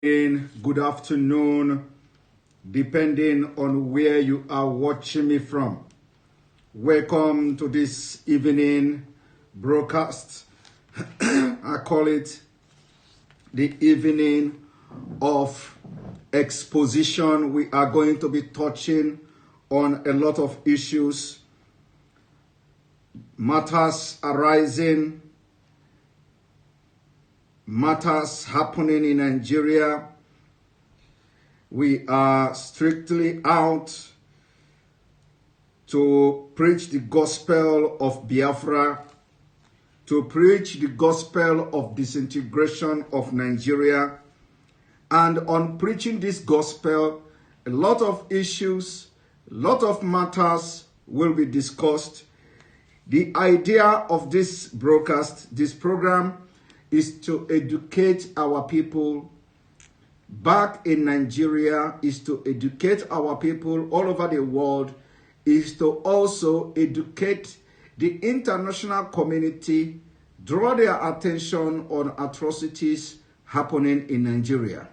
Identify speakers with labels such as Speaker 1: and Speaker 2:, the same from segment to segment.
Speaker 1: Good afternoon, depending on where you are watching me from. Welcome to this evening broadcast. I call it the evening of exposition. We are going to be touching on a lot of issues, matters arising, matters happening in Nigeria. We are strictly out to preach the gospel of Biafra, to preach the gospel of disintegration of Nigeria. And on preaching this gospel, a lot of issues, a lot of matters will be discussed. The idea of this broadcast, this program, is to educate our people back in Nigeria, is to educate our people all over the world, is to also educate the international community, draw their attention on atrocities happening in Nigeria.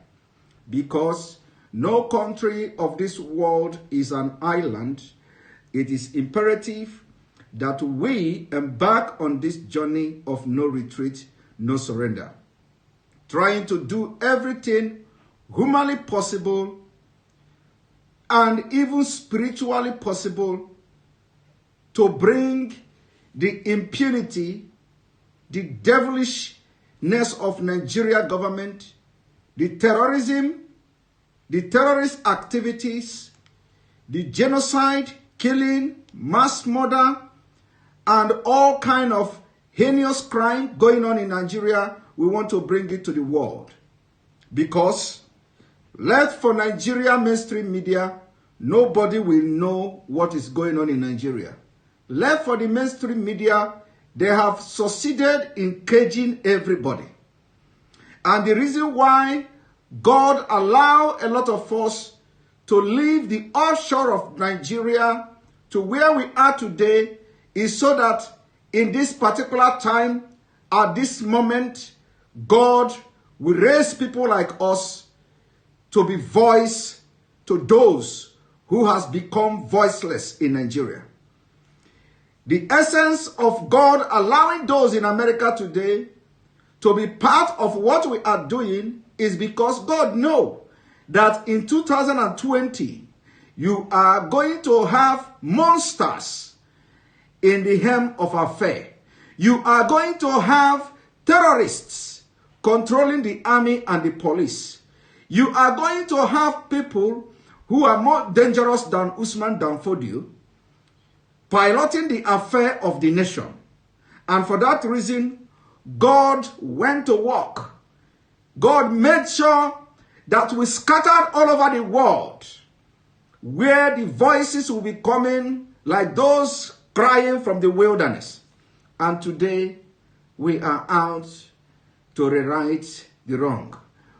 Speaker 1: Because no country of this world is an island, it is imperative that we embark on this journey of no retreat, no surrender, trying to do everything humanly possible and even spiritually possible to bring the impunity, the devilishness of Nigeria government, the terrorism, the terrorist activities, the genocide, killing, mass murder, and all kind of heinous crime going on in Nigeria. We want to bring it to the world. Because left for Nigeria mainstream media, nobody will know what is going on in Nigeria. Left for the mainstream media, they have succeeded in caging everybody. And the reason why God allowed a lot of us to leave the offshore of Nigeria to where we are today is so that in this particular time, at this moment, God will raise people like us to be voice to those who has become voiceless in Nigeria. The essence of God allowing those in America today to be part of what we are doing is because God knows that in 2020, you are going to have monsters in the helm of affair. You are going to have terrorists controlling the army and the police. You are going to have people who are more dangerous than Usman Danfodio piloting the affair of the nation. And for that reason, God went to work. God made sure that we scattered all over the world, where the voices will be coming like those crying from the wilderness. And today, we are out to rewrite the wrong.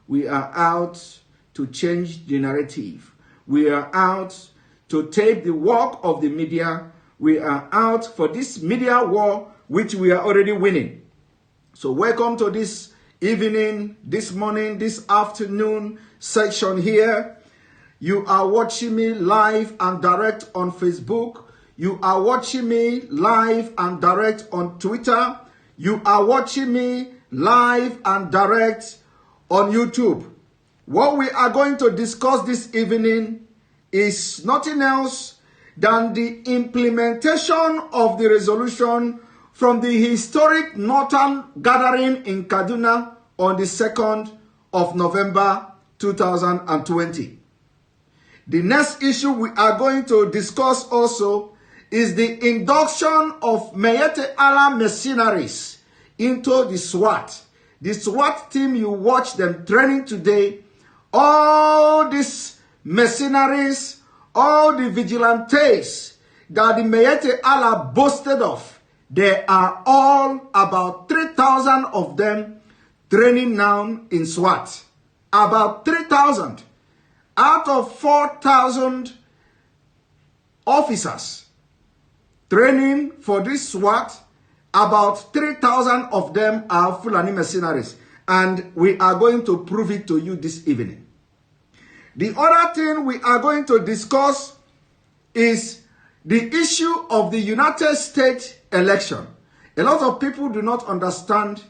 Speaker 1: We are out to change the narrative. We are out to take the work of the media. We are out for this media war, which we are already winning. So welcome to this evening, this morning, this afternoon section here. You are watching me live and direct on Facebook. You are watching me live and direct on Twitter. You are watching me live and direct on YouTube. What we are going to discuss this evening is nothing else than the implementation of the resolution from the historic Northern Gathering in Kaduna on the 2nd of November 2020. The next issue we are going to discuss also is the induction of Mayete Allah mercenaries into the SWAT. The SWAT team, you watch them training today. All these mercenaries, all the vigilantes that the Mayete Allah boasted of, there are all about 3,000 of them training now in SWAT. About 3,000 out of 4,000 officers training for this SWAT. About 3,000 of them are Fulani mercenaries. And we are going to prove it to you this evening. The other thing we are going to discuss is the issue of the United States election. A lot of people do not understand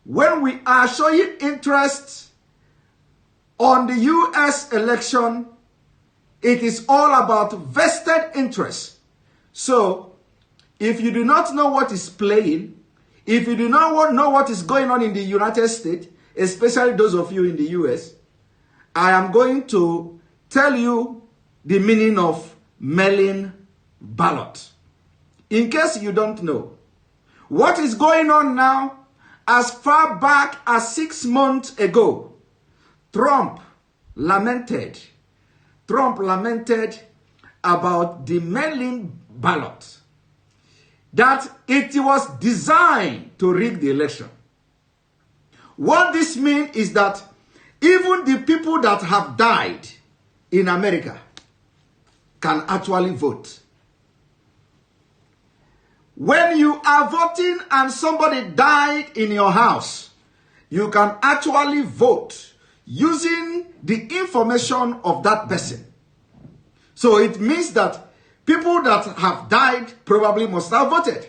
Speaker 1: when we are showing interest on the US election, it is all about vested interest. So, if you do not know what is playing, if you do not know what is going on in the United States, especially those of you in the US, I am going to tell you the meaning of mail-in ballot. In case you don't know, what is going on now, as far back as 6 months ago, Trump lamented about the mail-in ballot, that it was designed to rig the election. What this means is that even the people that have died in America can actually vote. When you are voting and somebody died in your house, you can actually vote using the information of that person. So it means that people that have died probably must have voted.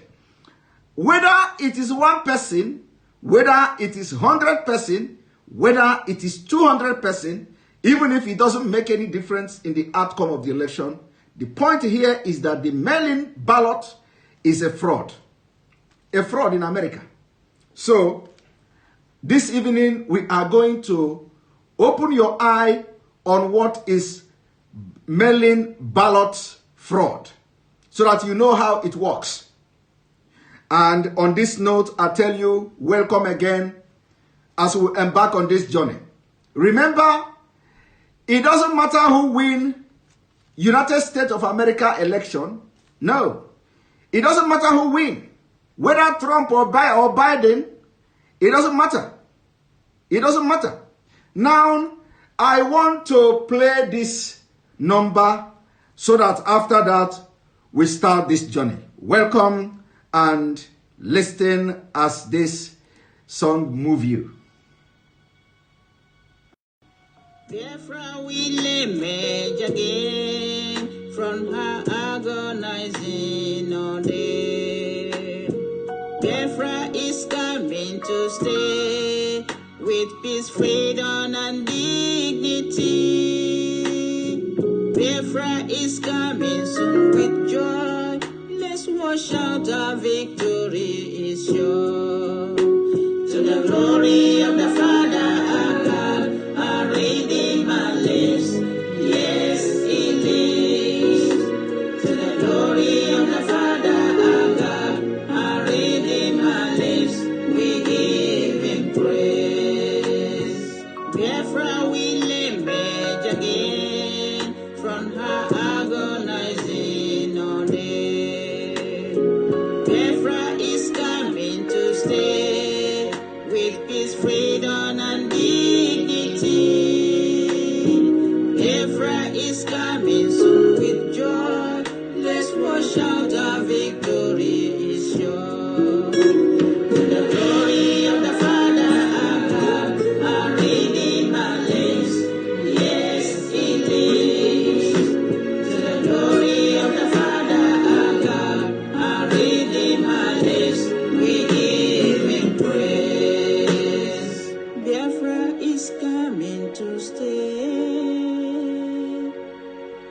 Speaker 1: Whether it is one person, whether it is 100 person, whether it is 200 person, even if it doesn't make any difference in the outcome of the election, the point here is that the mail-in ballot is a fraud in America. So this evening we are going to open your eye on what is mail-in ballot fraud, so that you know how it works. And on this note, I tell you, welcome again as we embark on this journey. Remember, it doesn't matter who wins United States of America election. No, it doesn't matter who wins, whether Trump or Biden. It doesn't matter. It doesn't matter. Now, I want to play this number so that after that, we start this journey. Welcome and listen as this song moves you.
Speaker 2: Biafra will emerge again from her agonizing all day. Biafra is coming to stay with peace, freedom, and dignity. Biafra is coming soon with joy. Let's wash out, our victory is sure. To the glory of the Father, our God, our Redeemer lives. Yes, He lives. To the glory of the Father, our God, our Redeemer lives. We give Him praise. Biafra will emerge again from her agonizing all day. Biafra is coming to stay with peace, freedom, and dignity. Biafra is coming soon with joy. Let's wash out, our victory is sure. To the glory of the Father, our God, our Redeemer lives. Yes, He lives. To the glory of the Father, our God, our Redeemer lives. We give Him praise. Biafra is coming to stay.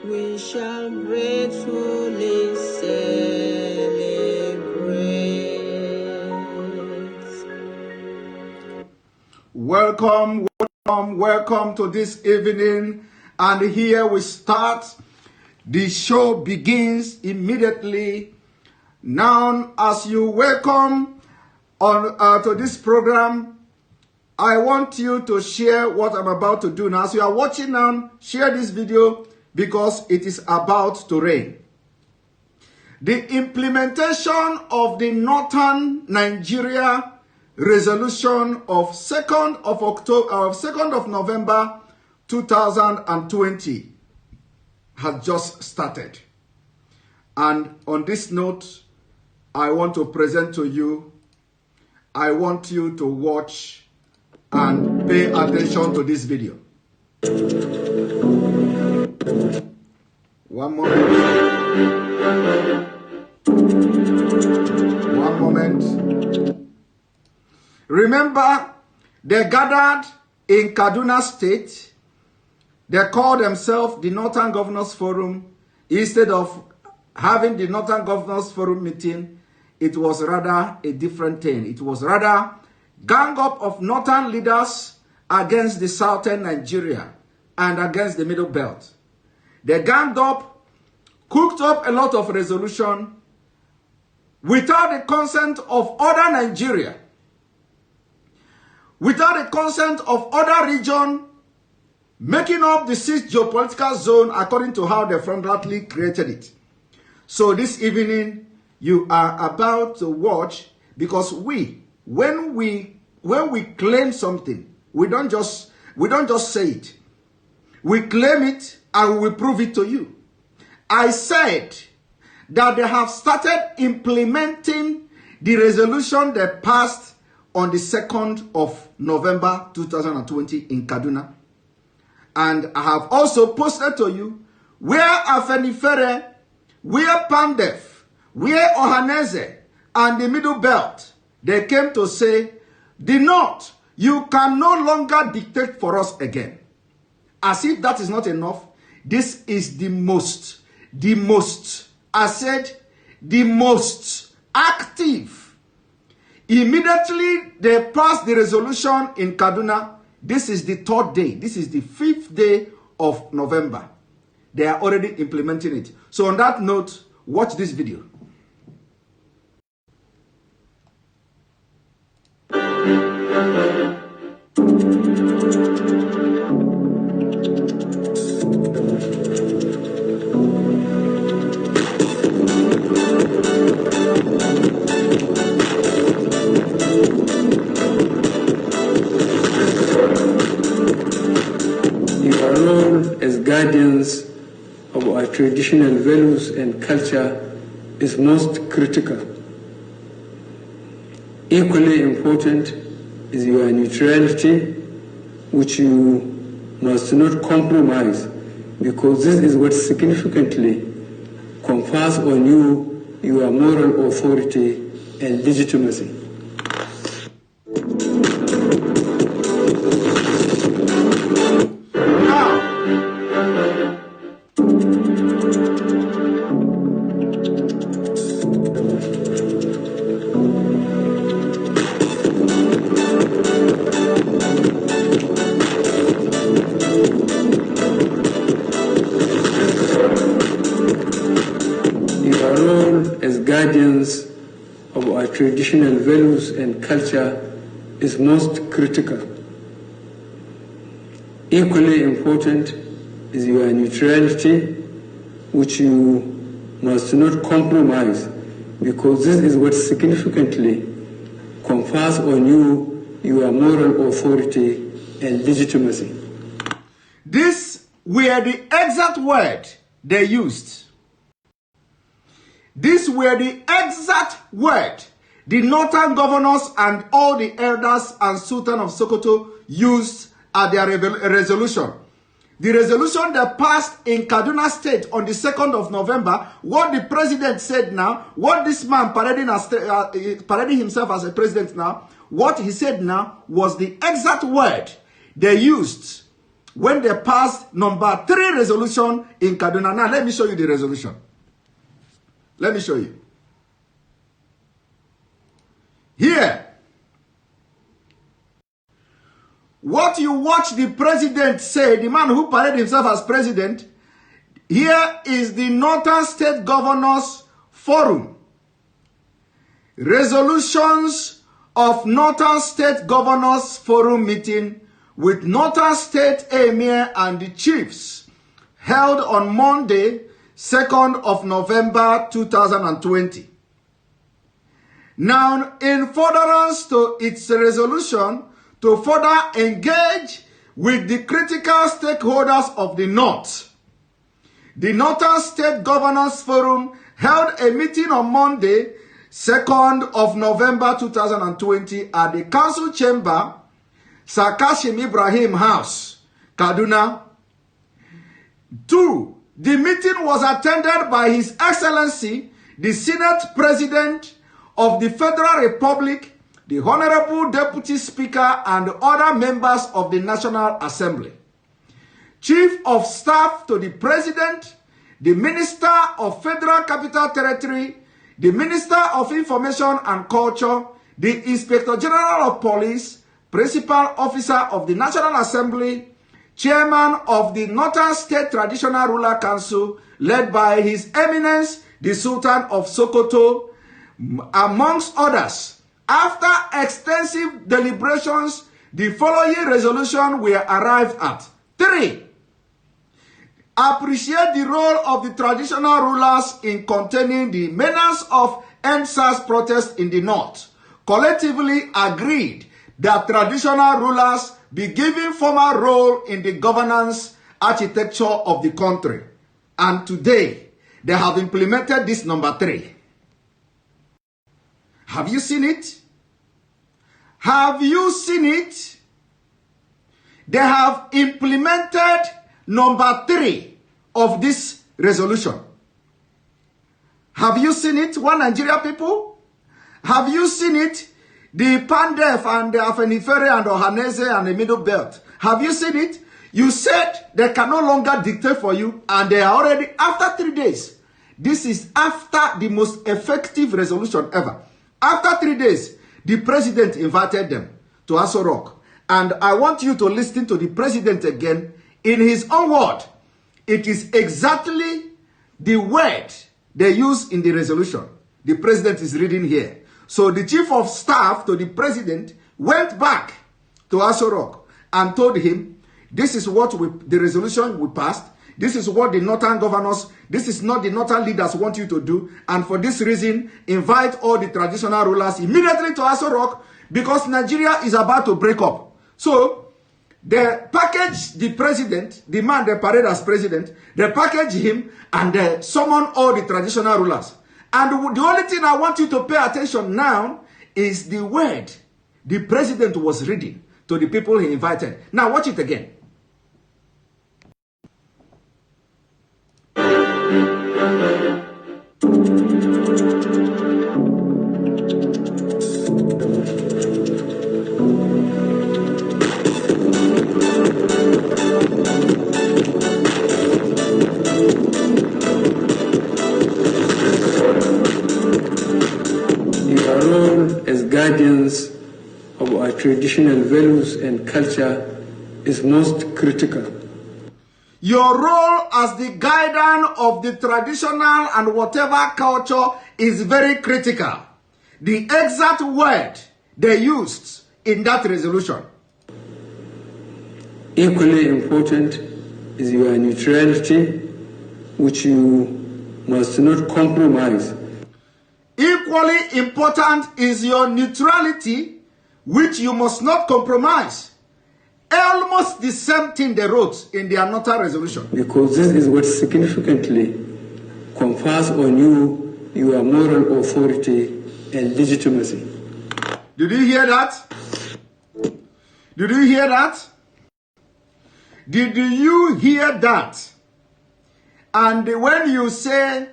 Speaker 2: We shall gratefully celebrate.
Speaker 1: Welcome to this evening. And here we start. The show begins immediately. Now, as you welcome on to this program, I want you to share what I'm about to do now. As you are watching now, share this video because it is about to rain. The implementation of the Northern Nigeria resolution of 2nd of November 2020 has just started. And on this note, I want to present to you, I want you to watch and pay attention to this video. One moment. One moment. Remember, they gathered in Kaduna State. They called themselves the Northern Governors Forum. Instead of having the Northern Governors Forum meeting, it was rather a different thing. It was rather gang up of Northern leaders against the Southern Nigeria and against the Middle Belt. They ganged up, cooked up a lot of resolution without the consent of other Nigeria, without the consent of other region, making up the 6th geopolitical zone according to how they fraudulently created it. So this evening, you are about to watch, because when we claim something, we don't just say it. We claim it and we prove it to you. I said that they have started implementing the resolution they passed on the 2nd of November 2020 in Kaduna. And I have also posted to you where Afenifere, where Pandef, where Ohaneze, and the Middle Belt, they came to say, the North, you can no longer dictate for us again. As if that is not enough, this is the most active. Immediately they passed the resolution in Kaduna. This is the 3rd day. This is the 5th day of November. They are already implementing it. So on that note, watch this video.
Speaker 3: As guardians of our traditional values and culture is most critical. Equally important is your neutrality, which you must not compromise, because this is what significantly confers on you your moral authority and legitimacy. Guardians of our traditional values and culture is most critical. Equally important is your neutrality, which you must not compromise, because this is what significantly confers on you your moral authority and legitimacy.
Speaker 1: These were the exact word they used. These were the exact word the Northern governors and all the elders and Sultan of Sokoto used at their resolution. The resolution they passed in Kaduna State on the 2nd of November, what the president said now, what this man parading himself as a president now, what he said now was the exact word they used when they passed number 3 resolution in Kaduna. Now, let me show you the resolution. Let me show you. Here, what you watch the president say, the man who paraded himself as president, here is the Northern State Governors Forum. Resolutions of Northern State Governors Forum meeting with Northern State Emir and the chiefs held on Monday, 2nd of November 2020. Now, in furtherance to its resolution to further engage with the critical stakeholders of the North, the Northern State Governors Forum held a meeting on Monday, 2nd of November 2020 at the Council Chamber, Sir Kashim Ibrahim House, Kaduna. 2. The meeting was attended by His Excellency, the Senate President of the Federal Republic, the Honorable Deputy Speaker, and other members of the National Assembly. Chief of Staff to the President, the Minister of Federal Capital Territory, the Minister of Information and Culture, the Inspector General of Police, Principal Officer of the National Assembly, Chairman of the Northern State Traditional Ruler Council, led by His Eminence, the Sultan of Sokoto, amongst others. After extensive deliberations, the following resolution were arrived at. 3. Appreciate the role of the traditional rulers in containing the menace of EndSARS protest in the North. Collectively agreed that traditional rulers be given formal role in the governance architecture of the country. And today, they have implemented this number 3. Have you seen it? Have you seen it? They have implemented number 3 of this resolution. Have you seen it, one Nigeria people? Have you seen it? The Pandef and the Afenifere and Ohanese and the Middle Belt. Have you seen it? You said they can no longer dictate for you, and they are already, after 3 days. This is after the most effective resolution ever. After 3 days, the president invited them to Aso Rock. And I want you to listen to the president again in his own word. It is exactly the word they use in the resolution. The president is reading here. So the chief of staff to the president went back to Aso Rock and told him, this is what the resolution we passed. This is what the northern governors, this is not the northern leaders want you to do. And for this reason, invite all the traditional rulers immediately to Aso Rock, because Nigeria is about to break up. So they packaged the president, the man they parade as president, they packaged him and they summoned all the traditional rulers. And the only thing I want you to pay attention now is the word the president was reading to the people he invited. Now watch it again.
Speaker 3: Guardians of our traditional values and culture is most critical.
Speaker 1: Your role as the guardian of the traditional and whatever culture is very critical. The exact word they used in that resolution.
Speaker 3: Equally important is your neutrality, which you must not compromise.
Speaker 1: Equally important is your neutrality, which you must not compromise. Almost the same thing they wrote in their Northern resolution.
Speaker 3: Because this is what significantly confers on you your moral authority and legitimacy.
Speaker 1: Did you hear that? Did you hear that? Did you hear that? And when you say,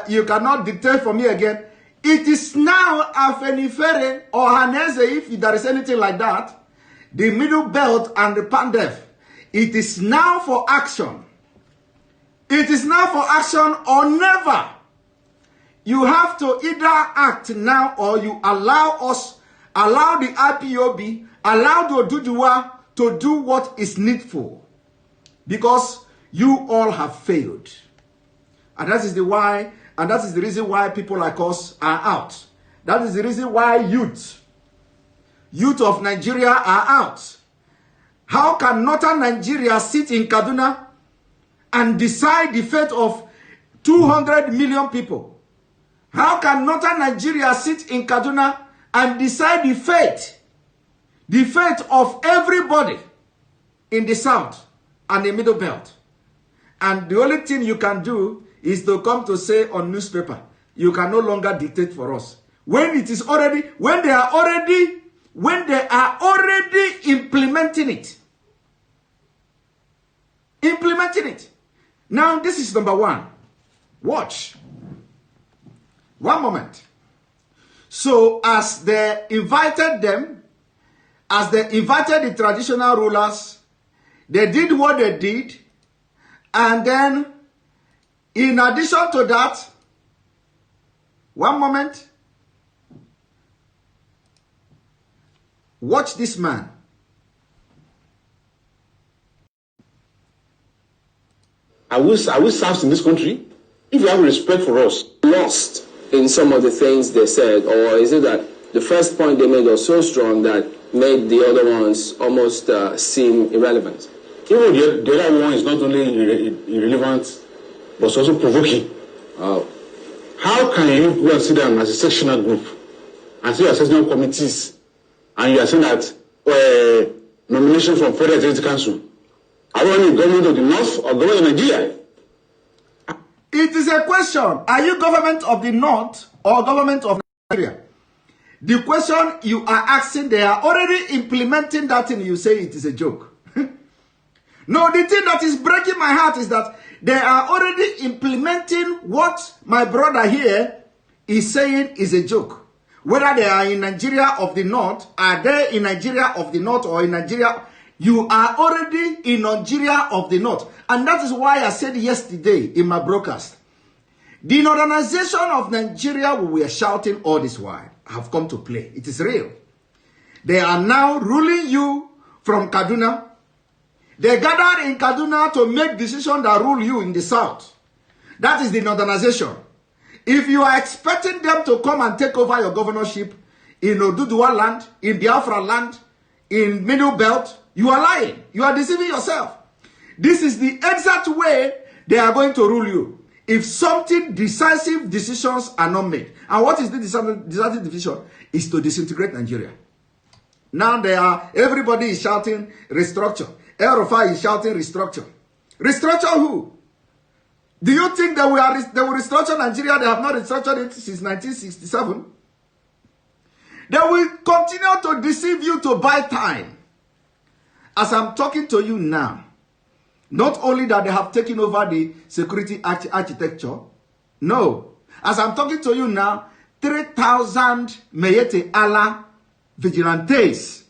Speaker 1: you cannot dictate for me again, it is now Afenifere or Hanese, if there is anything like that, the Middle Belt and the Pandef. It is now for action. It is now for action or never. You have to either act now or you allow us, allow the IPOB, allow the Oduduwa to do what is needful. Because you all have failed. And that is the why, and that is the reason why people like us are out. That is the reason why youth of Nigeria are out. How can northern Nigeria sit in Kaduna and decide the fate of 200 million people? How can northern Nigeria sit in Kaduna and decide the fate of everybody in the south and the middle belt? And the only thing you can do is to come to say on newspaper, you can no longer dictate for us. When it is already, when they are already when they are already implementing it. Implementing it. Now, this is number one. Watch. One moment. So, as they invited them, as they invited the traditional rulers, they did what they did, and then, in addition to that, one moment, watch this man.
Speaker 4: Are we serfs in this country? If you have respect for us.
Speaker 5: Lost in some of the things they said, or is it that the first point they made was so strong that made the other ones almost seem irrelevant?
Speaker 4: Even the other one is not only irrelevant, but also provoking.
Speaker 5: Oh.
Speaker 4: How can you go and sit down as a sectional group and say you are sectional committees and you are saying that nomination from Federal Executive Council? Are you only government of the North or government of Nigeria?
Speaker 1: It is a question. Are you government of the North or government of Nigeria? The question you are asking, they are already implementing that thing. You say it is a joke. No, the thing that is breaking my heart is that they are already implementing what my brother here is saying is a joke. Whether they are in Nigeria of the North, are they in Nigeria of the North or in Nigeria? You are already in Nigeria of the North. And that is why I said yesterday in my broadcast, the northernization of Nigeria we were shouting all this while have come to play. It is real. They are now ruling you from Kaduna. They gathered in Kaduna to make decisions that rule you in the South. That is the northernization. If you are expecting them to come and take over your governorship in Oduduwa land, in Biafra land, in Middle Belt, you are lying. You are deceiving yourself. This is the exact way they are going to rule you. If something decisive decisions are not made. And what is the decisive decision? Is to disintegrate Nigeria. Now everybody is shouting restructure. El-Rufai is shouting restructure. Restructure who? Do you think they will restructure Nigeria? They have not restructured it since 1967. They will continue to deceive you to buy time. As I'm talking to you now, not only that they have taken over the security architecture, no. As I'm talking to you now, 3,000 Meyete Allah vigilantes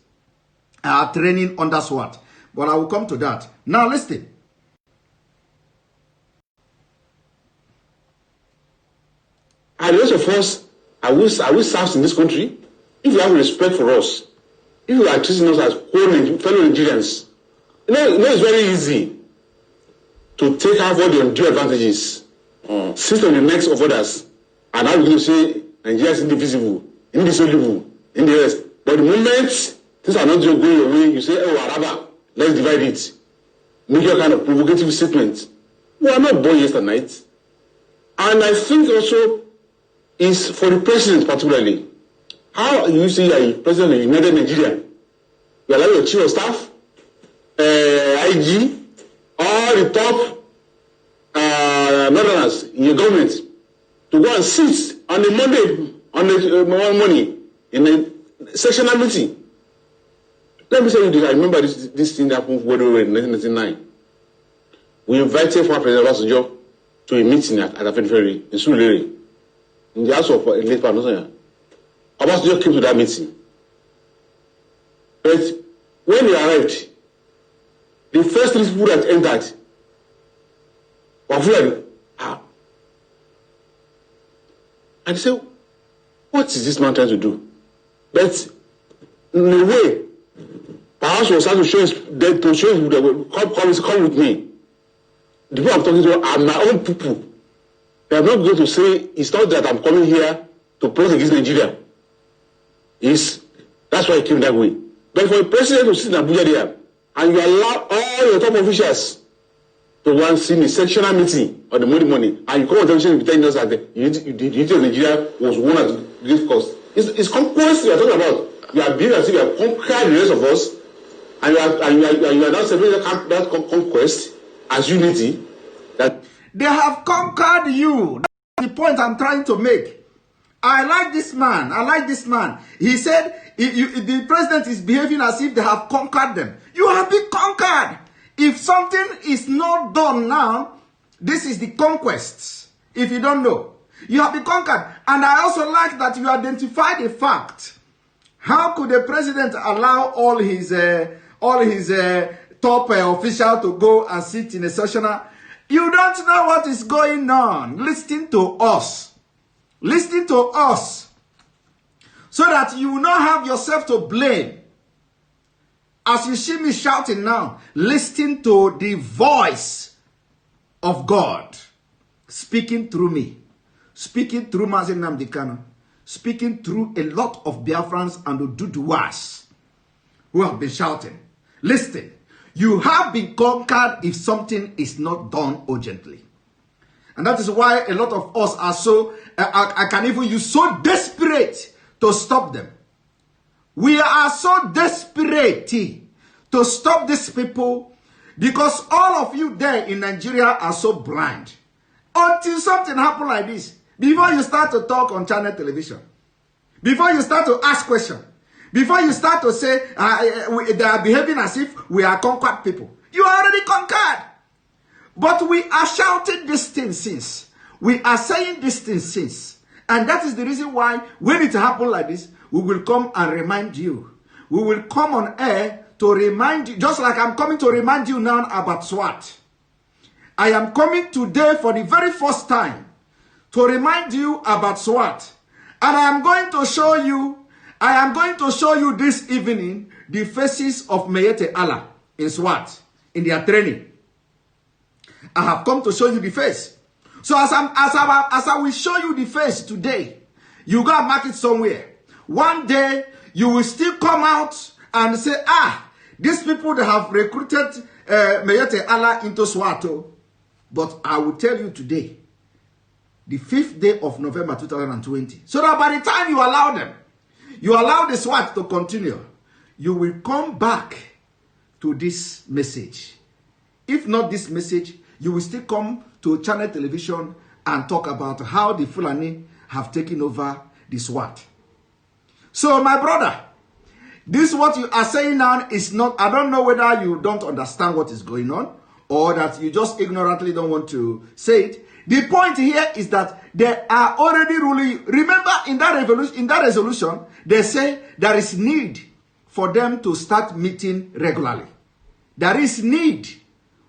Speaker 1: are training under SWAT. But I will come to that. Now listen.
Speaker 4: And the rest of us, are we serfs in this country? If you have respect for us, if you are treating us as fellow Nigerians, you know it's very easy to take out all the undue advantages, sit on the necks of others, and now we're going to say Nigeria is indivisible, indissoluble, in the rest. But the moment things are not going your way, you say, oh, Araba, let's divide it. Make your kind of provocative statement. We are not born yesterday night. And I think also is for the president particularly. How you say you are president of United Nigeria? You allow your chief of staff, IG, all the top northerners in your government to go and sit on a Monday, on morning in a sectional meeting. Let me tell you this. I remember this thing that happened in 1999. We invited former President Obasanjo to a meeting at Afenifere in Surulere, in the house of late Panosonya. Obasanjo came to that meeting. But when he arrived, the first three people that entered were Fulani. And they said, what is this man trying to do? But in a way, perhaps was trying to show his come with me. The people I'm talking to are my own people. They are not going to say, it's not that I'm coming here to protest against Nigeria. That's why I came that way. But for a president to sit in Abuja there, and you allow all your top officials to go and see the sectional meeting on the Monday morning, and you come on television telling us that the unity of Nigeria was won at great cost. It's conquest you are talking about. You are being as if you have conquered the rest of us, and you are now celebrating that conquest as unity. That
Speaker 1: they have conquered you. That's the point I'm trying to make. I like this man. I like this man. He said the president is behaving as if they have conquered them. You have been conquered. If something is not done now, this is the conquests. If you don't know, you have been conquered. And I also like that you identify the fact. How could the president allow all his top official to go and sit in a sessional? You don't know what is going on. Listen to us. Listen to us. So that you will not have yourself to blame. As you see me shouting now, listen to the voice of God speaking through me. Speaking through Nnamdi Kanu. Speaking through a lot of Biafrans and Oduduwas who have been shouting. Listen, you have been conquered if something is not done urgently. And that is why a lot of us are so, I can even use so desperate to stop them. We are so desperate to stop these people because all of you there in Nigeria are so blind. Until something happens like this, before you start to talk on channel television, before you start to ask questions, before you start to say they are behaving as if we are conquered people, you are already conquered. But we are shouting this thing since. We are saying this thing since. And that is the reason why when it happens like this, we will come and remind you. We will come on air to remind you, just like I'm coming to remind you now about SWAT. I am coming today for the very first time to remind you about SWAT. And I am going to show you this evening the faces of Mayete Allah in SWAT, in their training. I have come to show you the face. So as I will show you the face today, you go and mark it somewhere. One day, you will still come out and say, these people that have recruited Mayete Allah into SWAT. But I will tell you today, the 5th day of November 2020, so that by the time you allow them, you allow the SWAT to continue, you will come back to this message. If not this message, you will still come to channel television and talk about how the Fulani have taken over the SWAT. So my brother, this what you are saying now is not, I don't know whether you don't understand what is going on or that you just ignorantly don't want to say it. The point here is that they are already ruling. Remember in that resolution, they say there is need for them to start meeting regularly. There is need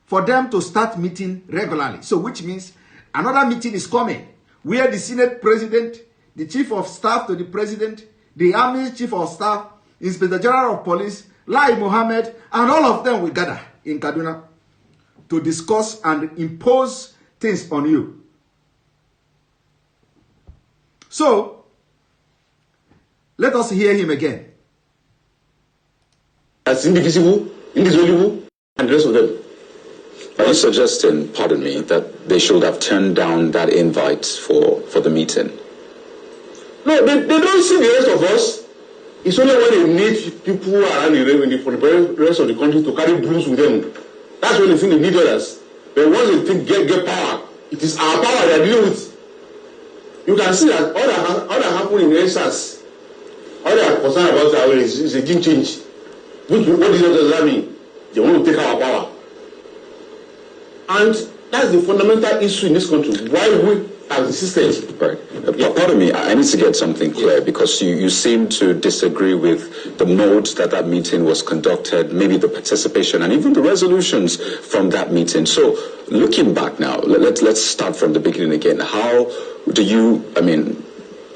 Speaker 1: for them to start meeting regularly. So which means another meeting is coming where the Senate President, the Chief of Staff to the President, the Army Chief of Staff, Inspector General of Police, Lai Mohammed, and all of them will gather in Kaduna to discuss and impose things on you. So, let us hear him again.
Speaker 4: As indivisible, indissoluble, and the rest of them.
Speaker 6: Are you suggesting, pardon me, that they should have turned down that invite for the meeting?
Speaker 4: No, they don't see the rest of us. It's only when they need people around for the rest of the country to carry brooms with them. That's when they think they need us. But once they think get power, it is our power they are dealing with. You can see that all that happened in NSAS, all they are concerned about that is a game change. What does that mean? They want to take our power. And that's the fundamental issue in this country. Why we have insisted.
Speaker 6: Right. Pardon me, I need to get something clear because you seem to disagree with the mode that meeting was conducted, maybe the participation and even the resolutions from that meeting. So looking back now, let's start from the beginning again. How do you,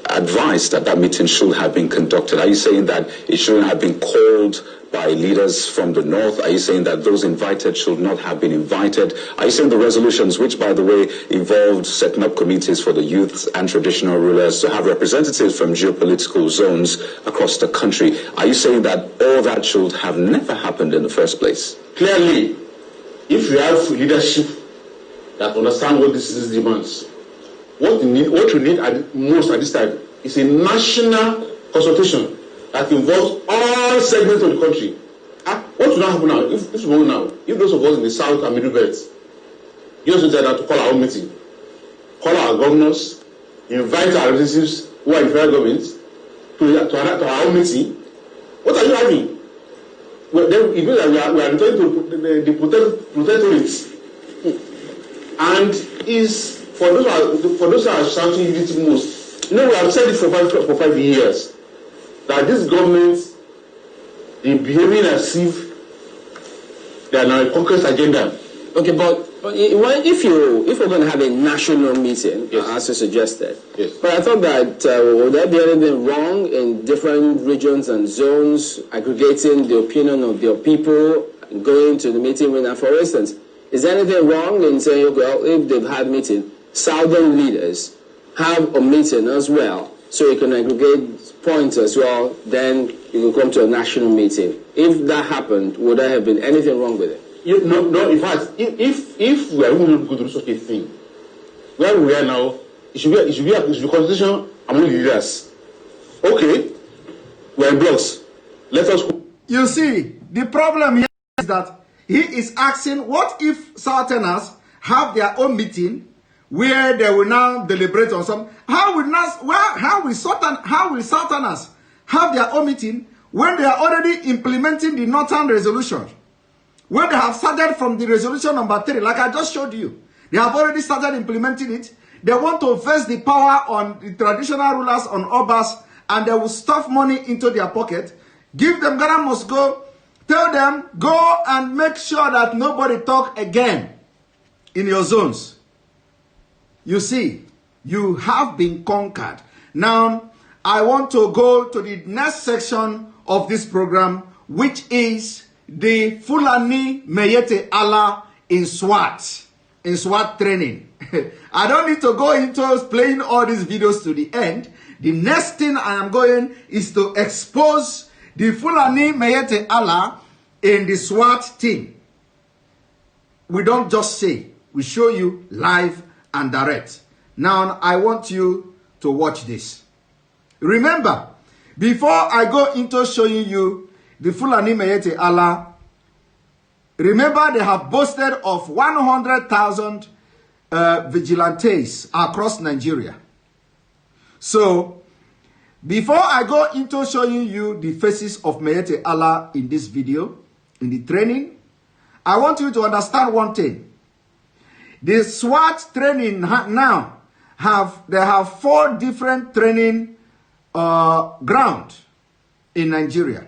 Speaker 6: advise that meeting should have been conducted? Are you saying that it shouldn't have been called by leaders from the north? Are you saying that those invited should not have been invited? Are you saying the resolutions, which by the way involved setting up committees for the youths and traditional rulers to have representatives from geopolitical zones across the country, are you saying that all that should have never happened in the first place?
Speaker 4: Clearly, if you have leadership that understand what this is demands, what we need most at this time is a national consultation that involves all segments of the country. What will not happen now? If those of us in the south and middle belt, you also tell them to call our own meeting, call our governors, invite our representatives, who are in federal government to our own meeting. What are you having? Well, then it means that we are returning to the protectorate. And is for those who are shouting it most. You know, we have said it for 5 years that this government is behaving as if they are now a conquest agenda.
Speaker 5: Okay, but if we're going to have a national meeting, yes, as you suggested,
Speaker 4: yes,
Speaker 5: but I thought that would there be anything wrong in different regions and zones aggregating the opinion of their people, going to the meeting? For instance, is there anything wrong in saying, well, if they've had meeting, southern leaders have a meeting as well, so you can aggregate points as well, then you can come to a national meeting? If that happened, would there have been anything wrong with it?
Speaker 4: No, in fact, if we are going to go through such a thing, where we are now, it should be a conversation among the leaders. Okay, we are in blocks. Let us go.
Speaker 1: You see, the problem here is that he is asking, what if Southerners have their own meeting where they will now deliberate on some? How will Southerners have their own meeting when they are already implementing the Northern resolution? When they have started from the resolution number 3, like I just showed you, they have already started implementing it. They want to vest the power on the traditional rulers, on Obas, and they will stuff money into their pocket. Give them Ghana must go. Tell them, go and make sure that nobody talk again in your zones. You see, you have been conquered. Now, I want to go to the next section of this program, which is the Fulani Meyete Allah in SWAT training. I don't need to go into playing all these videos to the end. The next thing I am going is to expose the Fulani Meyete Allah in the SWAT team. We don't just say, we show you live and direct. Now, I want you to watch this. Remember, before I go into showing you the Fulani Meyete Allah, remember they have boasted of 100,000 vigilantes across Nigeria. So, before I go into showing you the faces of Meyete Allah in this video, in the training, I want you to understand one thing. The SWAT training now they have 4 different training ground in Nigeria.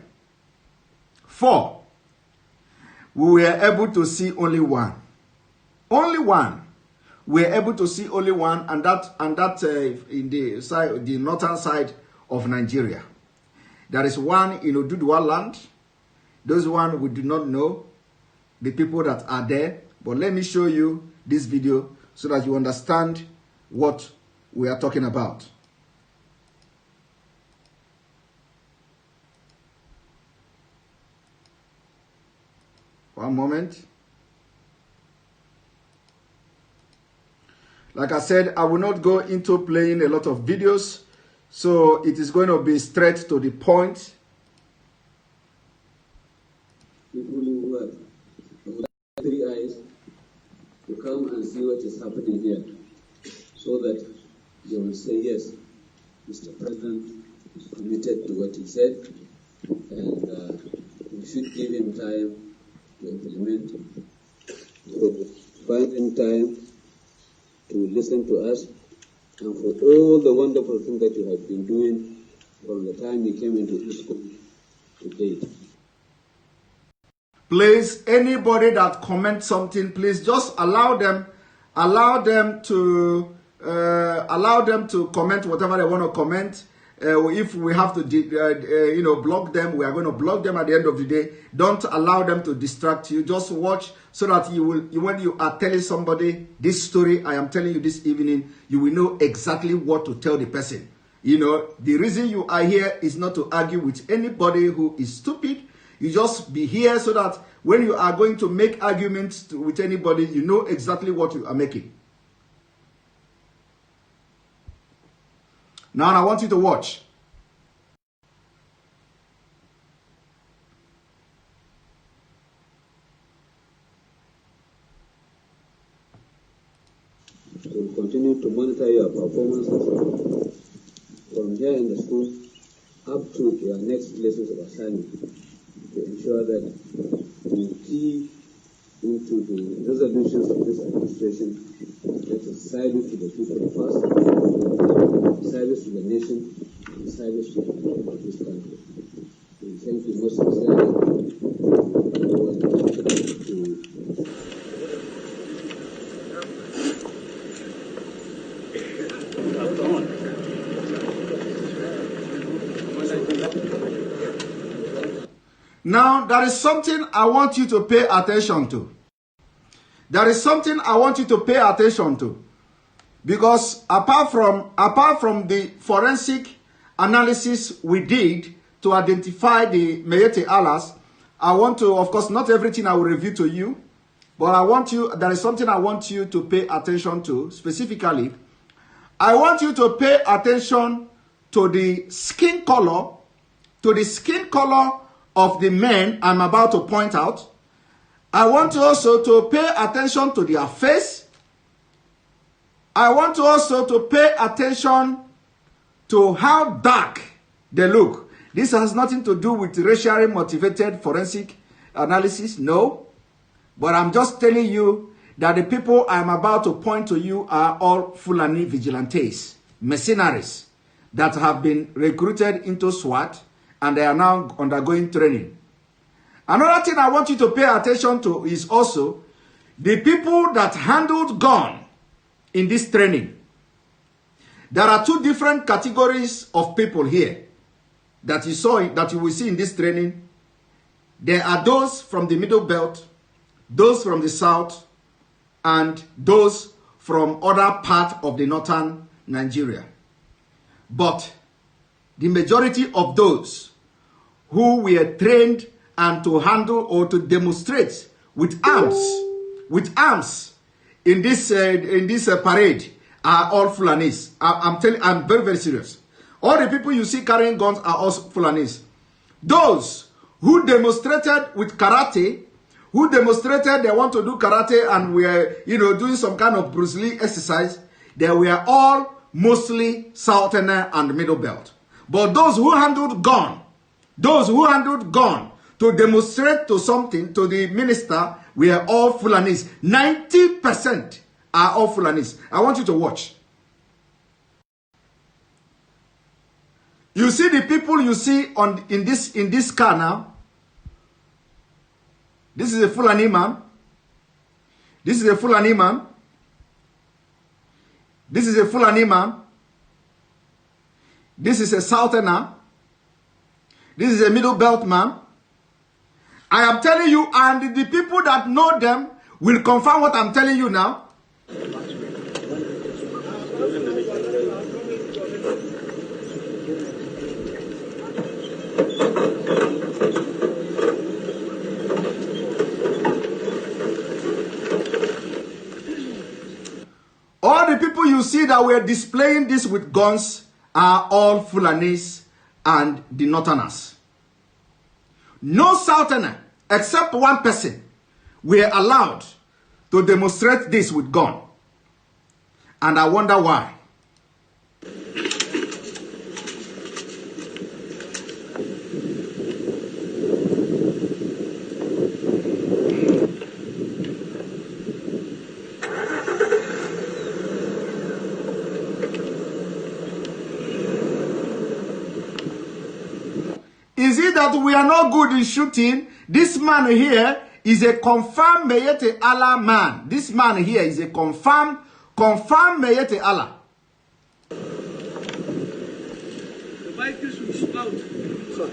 Speaker 1: 4. We were able to see only one. Only one. We were able to see only one, and that in the northern side of Nigeria. There is one in Oduduwa land. Those one we do not know the people that are there. But let me show you this video so that you understand what we are talking about. One moment. Like I said, I will not go into playing a lot of videos, so it is going to be straight to the point.
Speaker 7: People who have 3 eyes to come and see what is happening here, so that they will say, yes, Mr. President is committed to what he said, and we should give him time to implement, to find him time to listen to us, and for all the wonderful things that you have been doing from the time you came into this school to date.
Speaker 1: Please, anybody that comments something, please just allow them to comment whatever they want to comment. If we have to, block them, we are going to block them at the end of the day. Don't allow them to distract you. Just watch so that when you are telling somebody this story I am telling you this evening, you will know exactly what to tell the person. You know, the reason you are here is not to argue with anybody who is stupid. You just be here so that when you are going to make arguments with anybody, you know exactly what you are making. Now I want you to watch.
Speaker 7: We'll continue to monitor your performances from here in the school up to your next places of assignment to ensure that we key into the resolutions of this administration that is service to the people first, service to the nation, and service to the people of this country. And thank you most sincerely.
Speaker 1: Now, there is something I want you to pay attention to. There is something I want you to pay attention to. Because apart from the forensic analysis we did to identify the Mayete Allahs, I want to, of course, not everything I will review to you, but there is something I want you to pay attention to specifically. I want you to pay attention to the skin color, of the men I'm about to point out. I want you also to pay attention to their face. I want you also to pay attention to how dark they look. This has nothing to do with racially motivated forensic analysis, no. But I'm just telling you that the people I'm about to point to you are all Fulani vigilantes, mercenaries that have been recruited into SWAT, and they are now undergoing training. Another thing I want you to pay attention to is also the people that handled gun in this training. There are two different categories of people here that you will see in this training. There are those from the Middle Belt, those from the South, and those from other parts of the northern Nigeria. But the majority of those who were trained and to handle or to demonstrate with arms in this parade are all Fulanis. I'm very, very serious. All the people you see carrying guns are all Fulanis. Those who demonstrated with karate, who demonstrated they want to do karate and were, doing some kind of Bruce Lee exercise, they were all mostly Southerner and Middle Belt. But those who handled gun to demonstrate to something, to the minister, were all Fulanis. 90% are all Fulanis. I want you to watch. You see the people you see in this car now. This is a Fulani man. This is a Fulani man. This is a Fulani man. This is a Southerner. This is a Middle Belt man. I am telling you, and the people that know them will confirm what I'm telling you now. All the people you see that were displaying this with guns are all Fulanis and the Northerners. No Southerner, except one person, were allowed to demonstrate this with gun. And I wonder why. Is it that we are not good in shooting? This man here is a confirmed Mayete Allah man. This man here is a confirmed Mayete Allah.
Speaker 8: The bikers will spout. Sorry.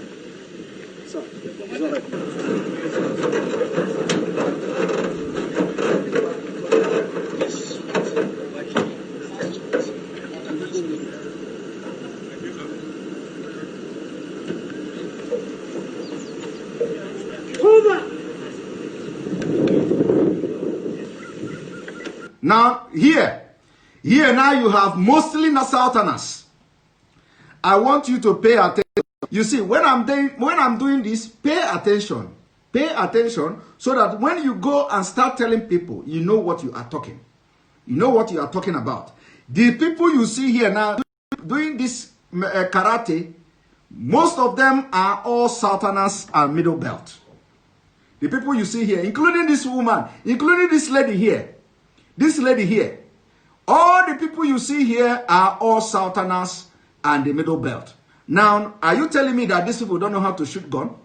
Speaker 1: Now, here now you have mostly Southerners. I want you to pay attention. You see, when I'm doing this, pay attention. Pay attention so that when you go and start telling people, you know what you are talking. You know what you are talking about. The people you see here now doing this karate, most of them are all Southerners and Middle Belt. The people you see here, including this woman, including this lady here, all the people you see here are all Southerners and the Middle Belt. Now, are you telling me that these people don't know how to shoot gun?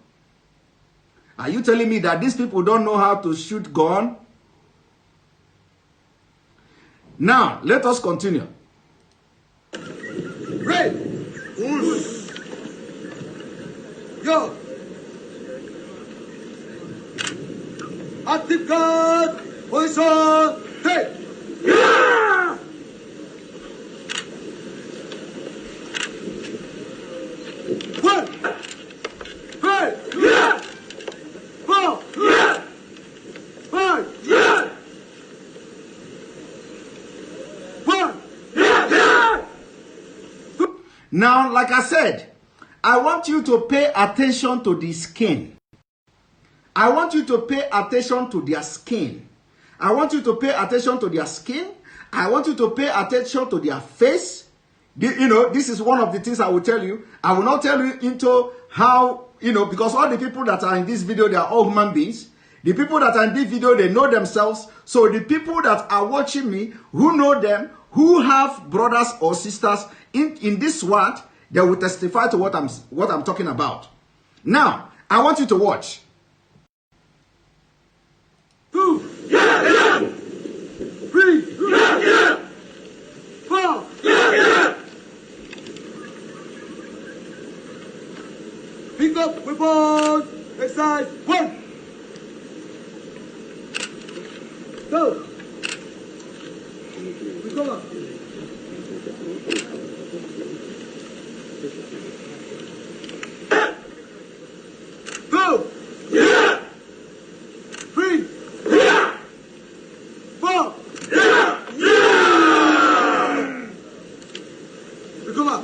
Speaker 1: Are you telling me that these people don't know how to shoot gun? Now, let us continue.
Speaker 8: Red. Yo. Active guard. Position. Hey. Yeah. One. Three. Yeah. Four. Yeah. Five. Yeah. One. Yeah.
Speaker 1: Now, like I said, I want you to pay attention to the skin. I want you to pay attention to their skin. I want you to pay attention to their skin. I want you to pay attention to their face. You know, this is one of the things I will tell you. I will not tell you into how, you know, because all the people that are in this video, they are all human beings. The people that are in this video, they know themselves. So the people that are watching me, who know them, who have brothers or sisters in this world, they will testify to what I'm talking about. Now, I want you to watch.
Speaker 8: 2, 3, 4, pick up weapons, exercise 1, go, recover, go, 3, 4, recover.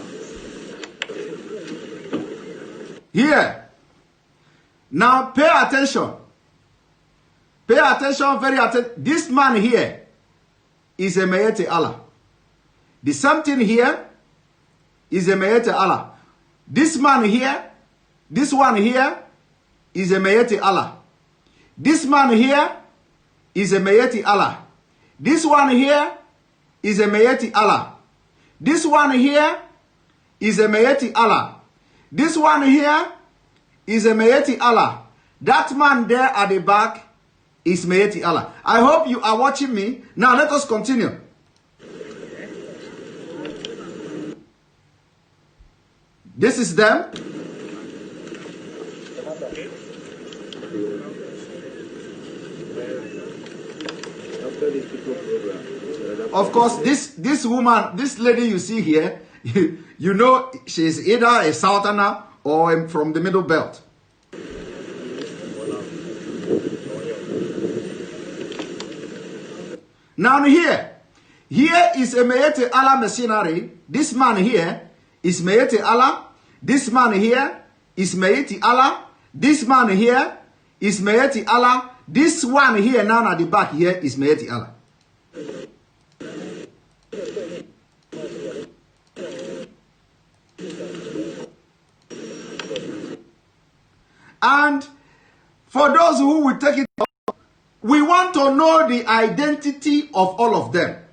Speaker 1: Here. Now pay attention. Pay attention, very attention. This man here is a Mayete Allah. The something here is a Mayete Allah. This man here, this one here is a Mayete Allah. This man here is a Mayete Allah. This one here is a Mayete Allah. This one here is a Mayete Allah. This one here is a Mayete Allah. That man there at the back is Mayete Allah. I hope you are watching me. Now let us continue. This is them. Of course, this woman, this lady you see here, you know she is either a Southerner or from the Middle Belt. Now here is a Mayete Allah mercenary. This man here is Mayete Allah. This man here is Mayete Allah. This man here is Mayete Allah. This one here now at the back here is Mayete Allah. And for those who will take it, we want to know the identity of all of them.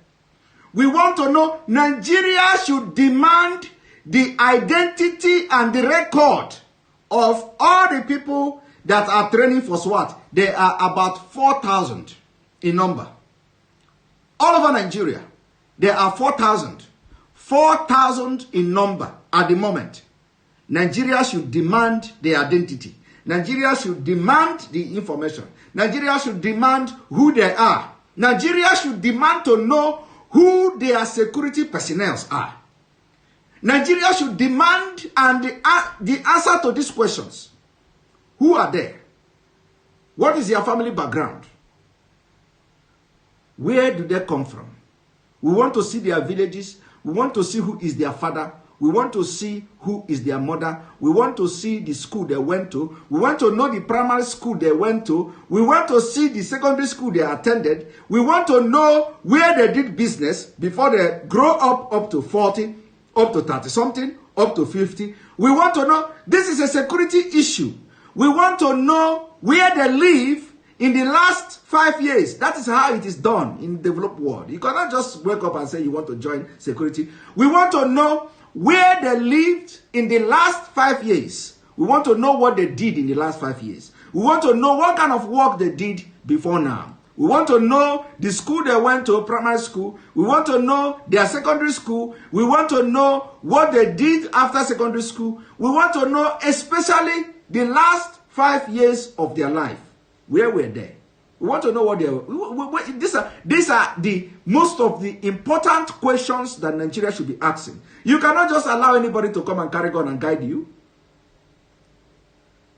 Speaker 1: We want to know, Nigeria should demand the identity and the record of all the people that are training for SWAT. They are about 4,000 in number. All over Nigeria, there are 4,000. 4,000 in number at the moment. Nigeria should demand the identity. Nigeria should demand the information. Nigeria should demand who they are. Nigeria should demand to know who their security personnel are. Nigeria should demand and the answer to these questions. Who are they? What is their family background? Where do they come from? We want to see their villages. We want to see who is their father. We want to see who is their mother. We want to see the school they went to. We want to know the primary school they went to. We want to see the secondary school they attended. We want to know where they did business before they grow up to 40, up to 30 something, up to 50. We want to know, this is a security issue. We want to know where they live in the last 5 years. That is how it is done in the developed world. You cannot just wake up and say you want to join security. We want to know where they lived in the last 5 years. We want to know what they did in the last 5 years. We want to know what kind of work they did before now. We want to know the school they went to, primary school. We want to know their secondary school. We want to know what they did after secondary school. We want to know especially the last 5 years of their life. Where were they? We want to know what they were. These are the most of the important questions that Nigeria should be asking. You cannot just allow anybody to come and carry gun and guide you.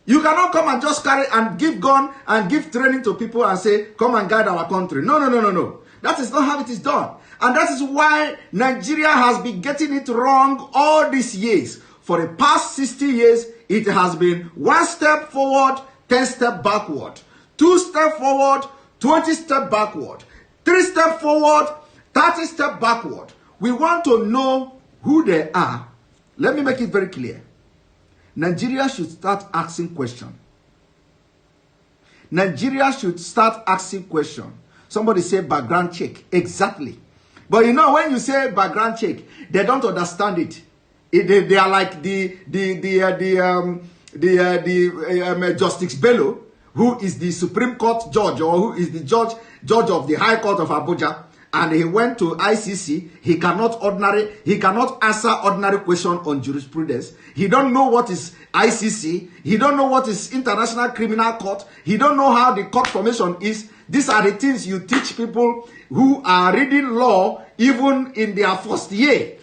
Speaker 1: You cannot come and just carry and give gun and give training to people and say, come and guide our country. No, no, no, no, no. That is not how it is done. And that is why Nigeria has been getting it wrong all these years. For the past 60 years, it has been 1 step forward, 10 steps backward. 2 steps forward, 20 steps backward. 3 steps forward, 30 steps backward. We want to know who they are. Let me make it very clear. Nigeria should start asking questions. Nigeria should start asking questions. Somebody say background check. Exactly. But you know, when you say background check, they don't understand it. They are like the Justice Bello, who is the Supreme Court judge, or who is the judge of the High Court of Abuja, and he went to ICC. He cannot answer ordinary question on jurisprudence. He don't know what is ICC. He don't know what is International Criminal Court. He don't know how the court formation is. These are the things you teach people who are reading law even in their first year.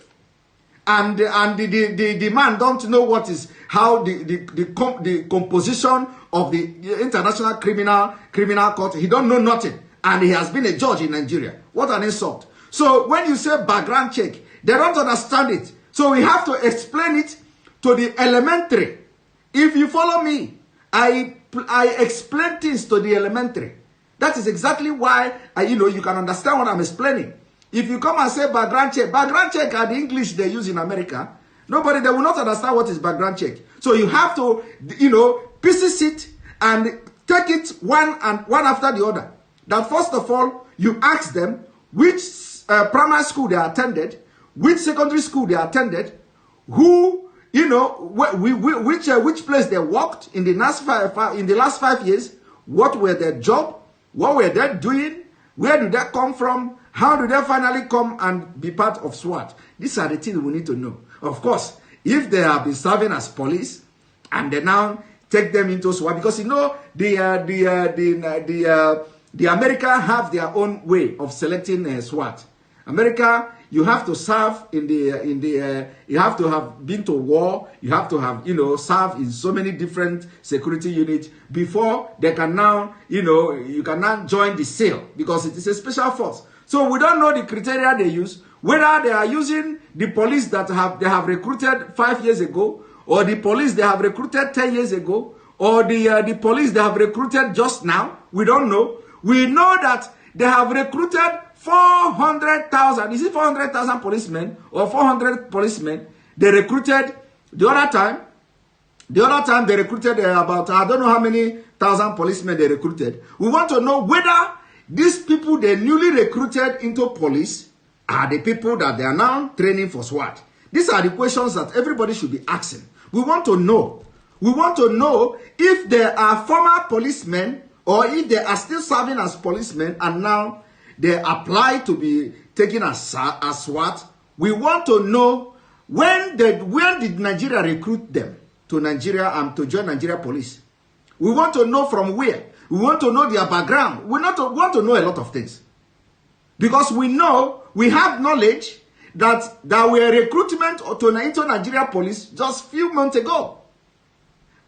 Speaker 1: And the man don't know what is how the composition of the International Criminal Court. He don't know nothing. And he has been a judge in Nigeria. What an insult. So when you say background check, they don't understand it. So we have to explain it to the elementary. If you follow me, I explain things to the elementary. That is exactly why, you can understand what I'm explaining. If you come and say background check are the English they use in America. They will not understand what is background check. So you have to, pieces it and take it one after the other. That first of all, you ask them which primary school they attended, which secondary school they attended, who, which place they worked in the last 5 years, what were their job, what were they doing, where did they come from, how did they finally come and be part of SWAT. These are the things we need to know. Of course, if they have been serving as police and they now take them into SWAT, because the America have their own way of selecting SWAT. America, you have to serve you have to have been to war, you have to have, served in so many different security units before they can now, you can now join the SEAL, because it is a special force. So we don't know the criteria they use, whether they are using the police that they have recruited 5 years ago, or the police they have recruited 10 years ago, or the police they have recruited just now. We don't know. We know that they have recruited 400,000. Is it 400,000 policemen or 400 policemen? They recruited the other time. The other time they recruited about, I don't know how many thousand policemen they recruited. We want to know whether these people they newly recruited into police are the people that they are now training for SWAT. These are the questions that everybody should be asking. We want to know. We want to know if there are former policemen or if they are still serving as policemen and now they apply to be taken as SWAT. We want to know when did Nigeria recruit them to Nigeria and to join Nigeria police. We want to know from where. We want to know their background. We want to know a lot of things. Because we have knowledge that there were recruitment into Nigeria police just a few months ago.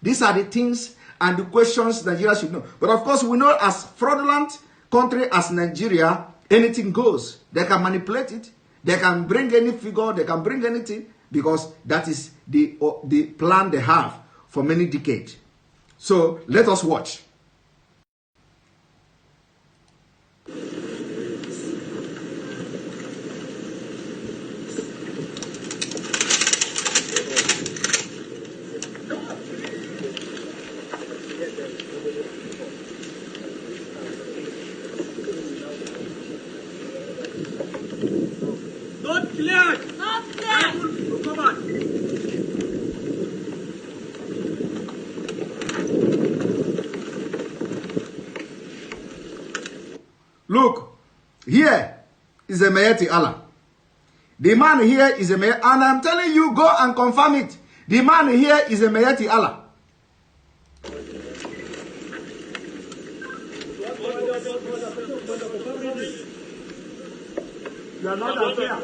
Speaker 1: These are the things and the questions Nigeria should know. But of course, we know as fraudulent country as Nigeria, anything goes. They can manipulate it. They can bring any figure. They can bring anything, because that is the plan they have for many decades. So let us watch.
Speaker 8: Not cleared.
Speaker 9: Not cleared.
Speaker 8: Come on.
Speaker 1: Look, here is a Mayeti Allah. The man here is a Mayeti, and I'm telling you, go and confirm it. The man here is a Mayeti Allah.
Speaker 8: You are not aware.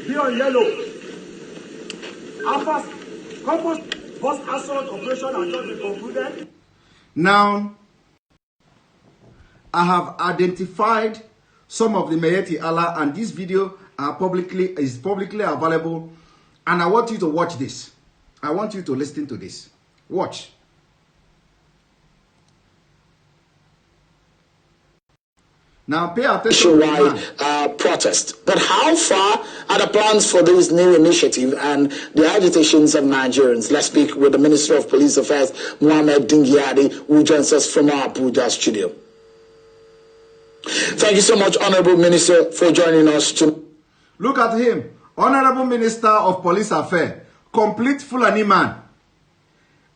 Speaker 8: Here on yellow. Our compost bus assault operation has just been concluded.
Speaker 1: Now, I have identified some of the Mayeti Allah, and this video is publicly available. And I want you to watch this. I want you to listen to this. Watch. Now pay attention.
Speaker 10: Nationwide protest. But how far are the plans for this new initiative and the agitations of Nigerians? Let's speak with the Minister of Police Affairs, Mohammed Dingyadi, who joins us from our Abuja studio. Thank you so much, Honorable Minister, for joining us tonight.
Speaker 1: Look at him. Honorable Minister of Police Affairs. Complete Fulani man.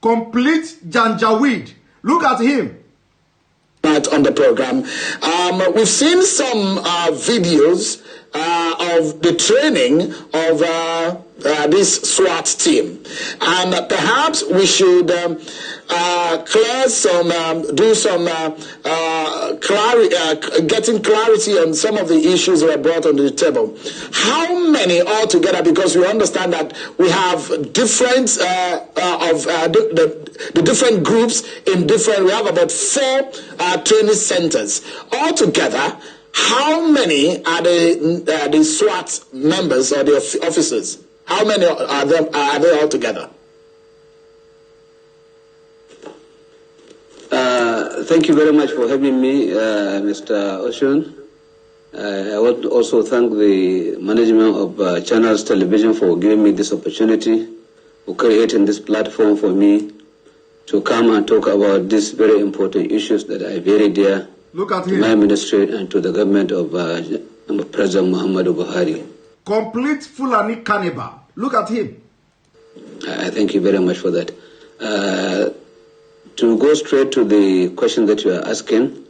Speaker 1: Complete Janjaweed. Look at him.
Speaker 10: On the program, we've seen some videos of the training of this SWAT team, and perhaps we should clear some, do some getting clarity on some of the issues that were brought on the table. How many altogether? Because we understand that we have different the different groups in different. We have about 4 training centers altogether. How many are the SWAT members or the officers? How many are they altogether?
Speaker 11: Thank you very much for having me, Mr. Ocean. I want to also thank the management of Channels Television for giving me this opportunity, for creating this platform for me to come and talk about these very important issues that are very dear to my ministry and to the government of President Muhammadu Buhari.
Speaker 1: Complete Fulani cannibal. Look at him.
Speaker 11: I thank you very much for that. To go straight to the question that you are asking,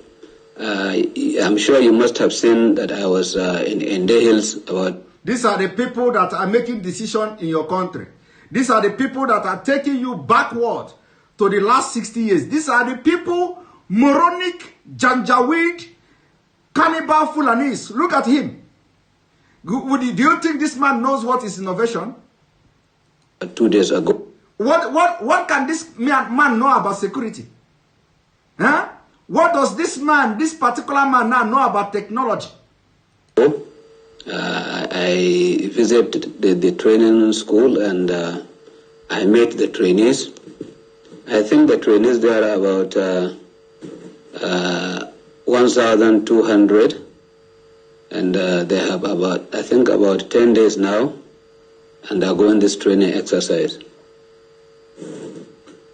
Speaker 11: I'm sure you must have seen that I was in the hills about...
Speaker 1: These are the people that are making decisions in your country. These are the people that are taking you backward to the last 60 years. These are the people, moronic, Janjaweed, cannibal Fulanis. Look at him. Do you think this man knows what is innovation?
Speaker 11: 2 days ago.
Speaker 1: What can this man know about security? Huh? What does this particular man now know about technology?
Speaker 11: I visited the training school and I met the trainees. I think the trainees there are about 1,200, and they have about, I think, about 10 days now, and are going this training exercise.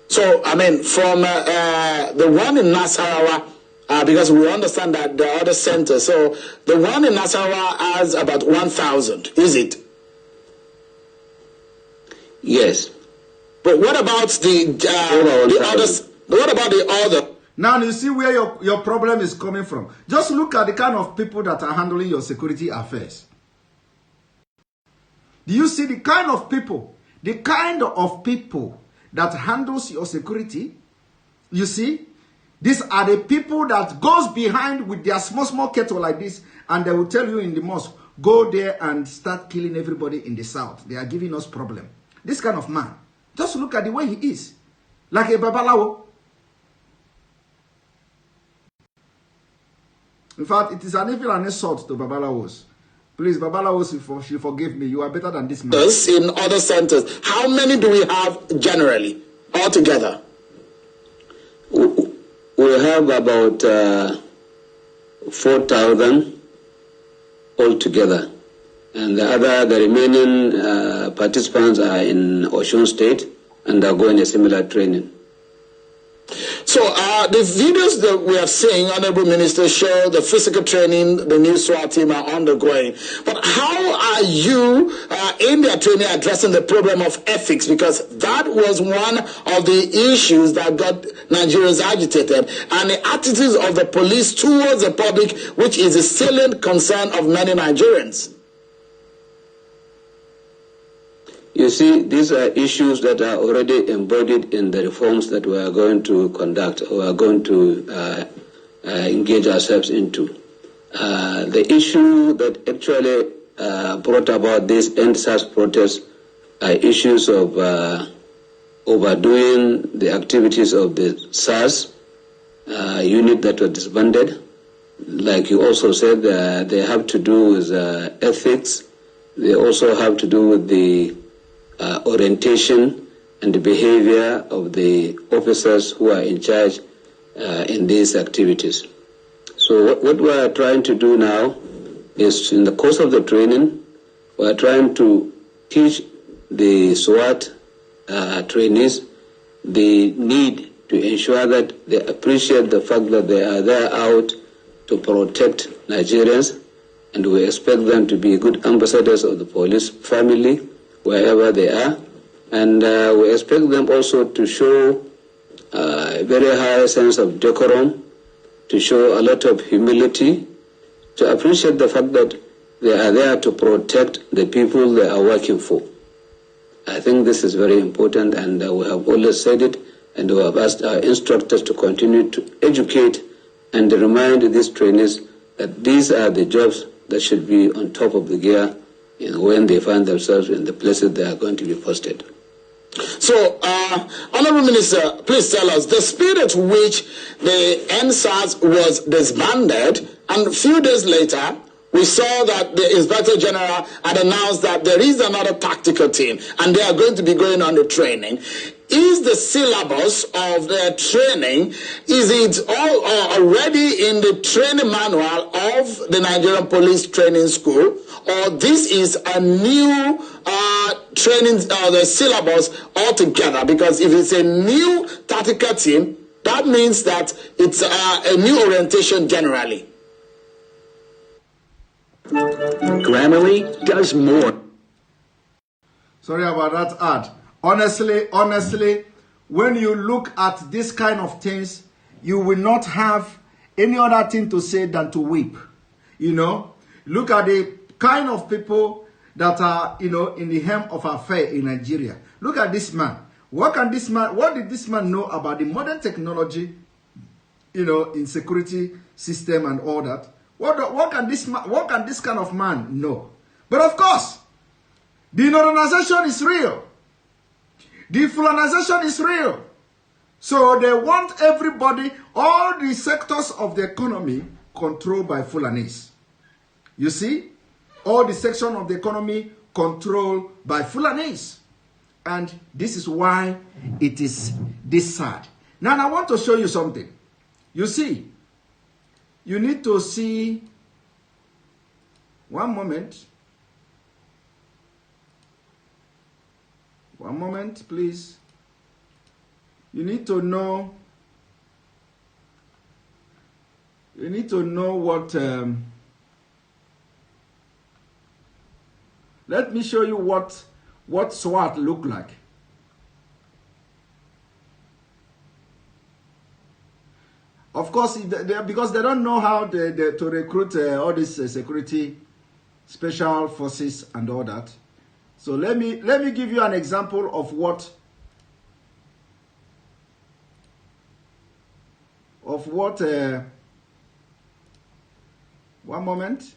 Speaker 10: So, I mean, from the one in Nasarawa, because we understand that the other center, so the one in Nasarawa has about 1,000, is it?
Speaker 11: Yes.
Speaker 10: But what about the others? What about the other?
Speaker 1: Now you see where your problem is coming from. Just look at the kind of people that are handling your security affairs. Do you see the kind of people that handles your security? You see, these are the people that goes behind with their small kettle like this, and they will tell you in the mosque, go there and start killing everybody in the south. They are giving us problem. This kind of man, just look at the way he is, like a babalawo. In fact, it is an evil and insult to babalawos. Please, babalawos, if you forgive me, you are better than this man.
Speaker 10: In other centers, how many do we have generally, altogether?
Speaker 11: We have about 4,000 altogether. And the remaining participants are in Osun State undergoing a similar training.
Speaker 10: So the videos that we are seeing, Honorable Minister, show the physical training the new SWAT team are undergoing. But how are you in their training addressing the problem of ethics? Because that was one of the issues that got Nigerians agitated, and the attitudes of the police towards the public, which is a salient concern of many Nigerians.
Speaker 11: You see, these are issues that are already embodied in the reforms that we are going to conduct or are going to engage ourselves into. The issue that actually brought about this end-SARS protests are issues of overdoing the activities of the SARS unit that were disbanded. Like you also said, they have to do with ethics. They also have to do with the orientation and the behavior of the officers who are in charge in these activities. So what we are trying to do now is, in the course of the training, we are trying to teach the SWAT trainees the need to ensure that they appreciate the fact that they are there out to protect Nigerians, and we expect them to be good ambassadors of the police family wherever they are, and we expect them also to show a very high sense of decorum, to show a lot of humility, to appreciate the fact that they are there to protect the people they are working for. I think this is very important, and we have always said it, and we have asked our instructors to continue to educate and remind these trainees that these are the jobs that should be on top of the gear when they find themselves in the places they are going to be posted.
Speaker 10: So, Honorable Minister, please tell us the speed at which the NSAS was disbanded, and a few days later, we saw that the Inspector General had announced that there is another tactical team, and they are going to be going on the training. Is the syllabus of their training, is it all already in the training manual of the Nigerian Police Training School, or this is a new training, the syllabus altogether? Because if it's a new tactical team, that means that it's a new orientation generally.
Speaker 9: Grammarly does more.
Speaker 1: Sorry about that ad. Honestly, when you look at this kind of things, you will not have any other thing to say than to weep. You know, look at the kind of people that are, you know, in the helm of affair in Nigeria. Look at this man. What did this man know about the modern technology, you know, in security system and all that? What can this kind of man know? But of course, the northernization is real. The Fulanization is real. So they want everybody, all the sectors of the economy controlled by Fulanis. You see? All the section of the economy controlled by Fulanis. And this is why it is this sad. Now I want to show you something. You see, you need to see, one moment, please. You need to know what, let me show you what SWAT look like. Of course, because they don't know how to recruit all these security special forces and all that. So let me give you an example of what one moment.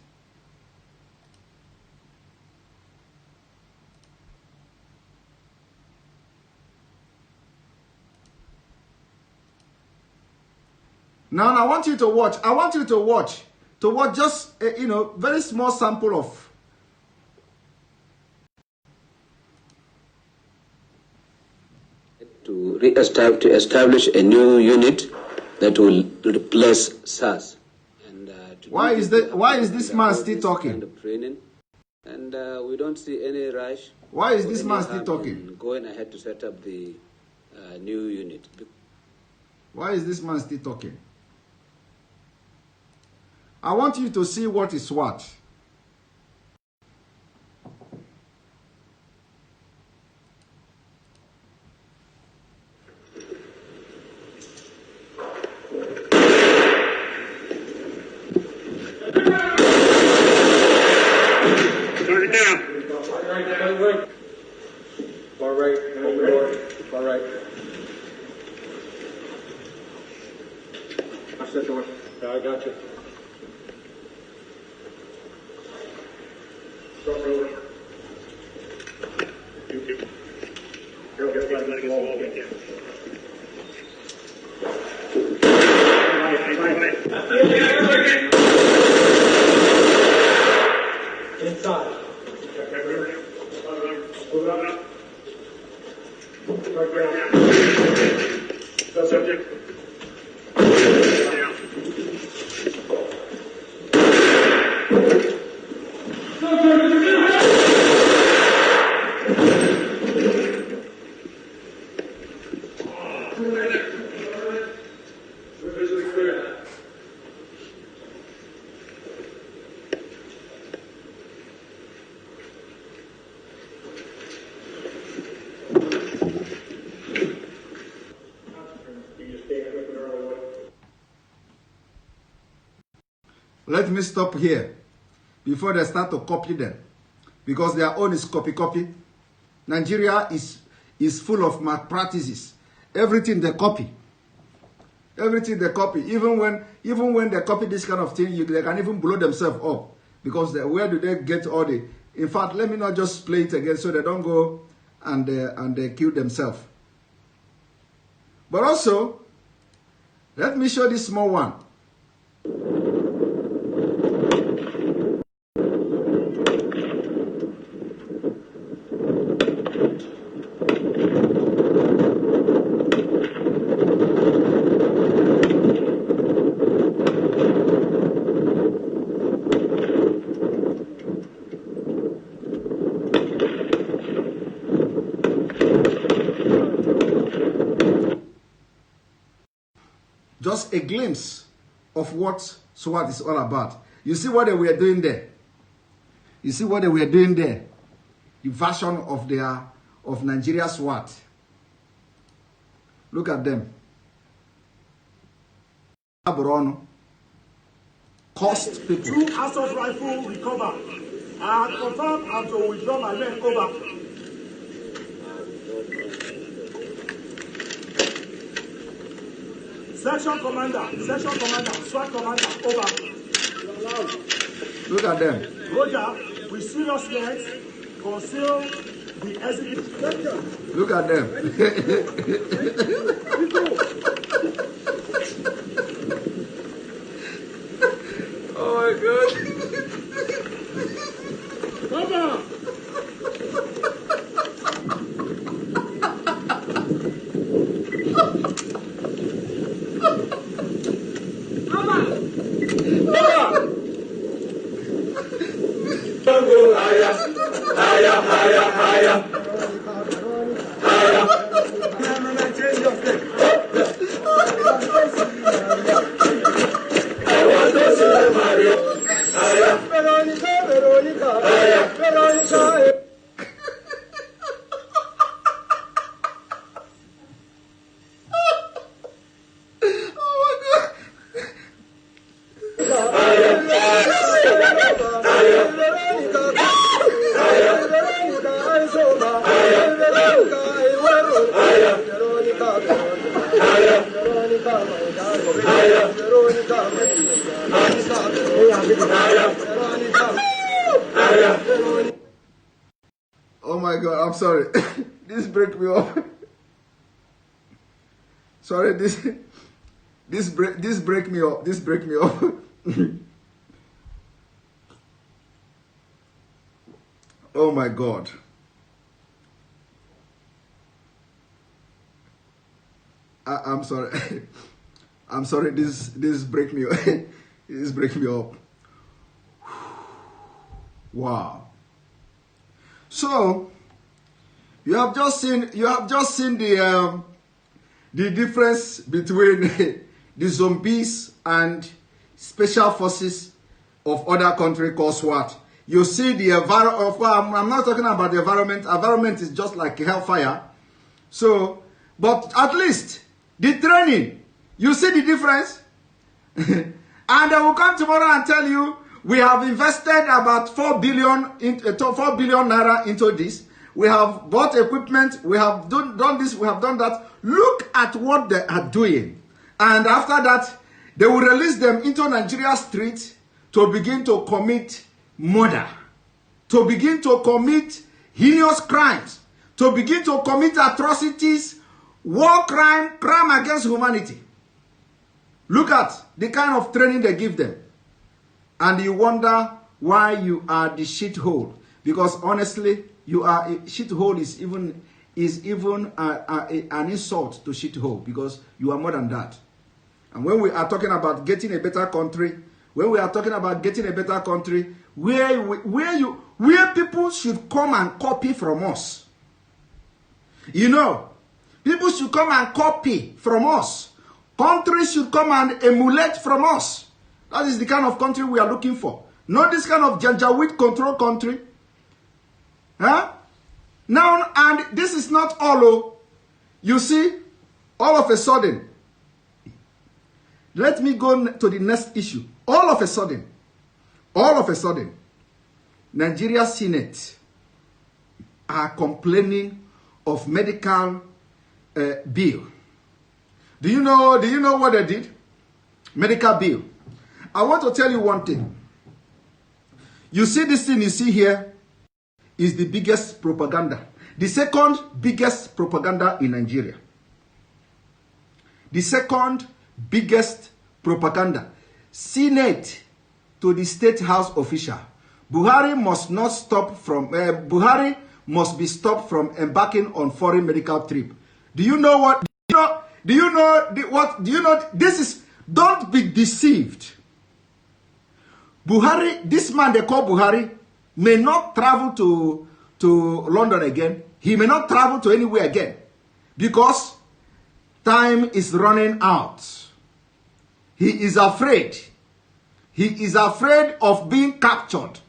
Speaker 1: Now I want you to watch. I want you to watch just very small sample of.
Speaker 11: To establish a new unit that will replace SARS. And
Speaker 1: why is this man still talking?
Speaker 11: Kind of training, and we don't see any rush.
Speaker 1: Why is this man still talking?
Speaker 11: Going ahead to set up the new unit.
Speaker 1: Why is this man still talking? I want you to see what is what.
Speaker 8: I got you. Inside. Subject.
Speaker 1: Let me stop here before they start to copy them, because their own is copy. Nigeria is full of malpractices. Everything they copy. Everything they copy. Even when they copy this kind of thing, they can even blow themselves up, because where do they get all the? In fact, let me not just play it again so they don't go and they kill themselves. But also, let me show this small one. Just a glimpse of what SWAT is all about. You see what they were doing there? You see what they were doing there? The version of Nigeria SWAT. Look at them. Cost people.
Speaker 8: 2 assault rifles recovered. I have confirmed and to withdraw my men over. Section commander, SWAT commander, over.
Speaker 1: Look at them.
Speaker 8: Roger, with serious lengths, conceal the exit.
Speaker 1: Look at them. Oh my God.
Speaker 8: Come on.
Speaker 1: Oh my God, I'm sorry. This break me up. Sorry, this break me up. This break me up. Oh my God. I'm sorry. I'm sorry. This break me up. This break me up. Wow. So you have just seen the difference between the zombies and special forces of other country called SWAT. You see the environment. I'm not talking about the environment. Environment is just like hellfire. So, but at least the training, you see the difference. And I will come tomorrow and tell you we have invested about 4 billion naira into this. We have bought equipment. We have done this. We have done that. Look at what they are doing. And after that, they will release them into Nigeria streets to begin to commit murder, to begin to commit heinous crimes, to begin to commit atrocities, war crime, crime against humanity. Look at the kind of training they give them. And you wonder why you are the shithole. Because honestly, you are a shithole is even an insult to shithole, because you are more than that. And when we are talking about getting a better country, when we are talking about getting a better country, where people should come and copy from us. You know, people should come and copy from us. Countries should come and emulate from us. That is the kind of country we are looking for. Not this kind of Janjaweed control country. Huh? Now, and this is not all. You see, all of a sudden, let me go to the next issue. All of a sudden, Nigeria Senate are complaining of medical bill. Do you know what they did? Medical bill. I want to tell you one thing. You see this thing you see here is the biggest propaganda. The second biggest propaganda in Nigeria. The second biggest propaganda. Senate to the State House official. Buhari must not stop from Buhari must be stopped from embarking on foreign medical trip. Do you know what? Do you know this is? Don't be deceived. Buhari, this man they call Buhari, may not travel to London again. He may not travel to anywhere again because time is running out. He is afraid. He is afraid of being captured.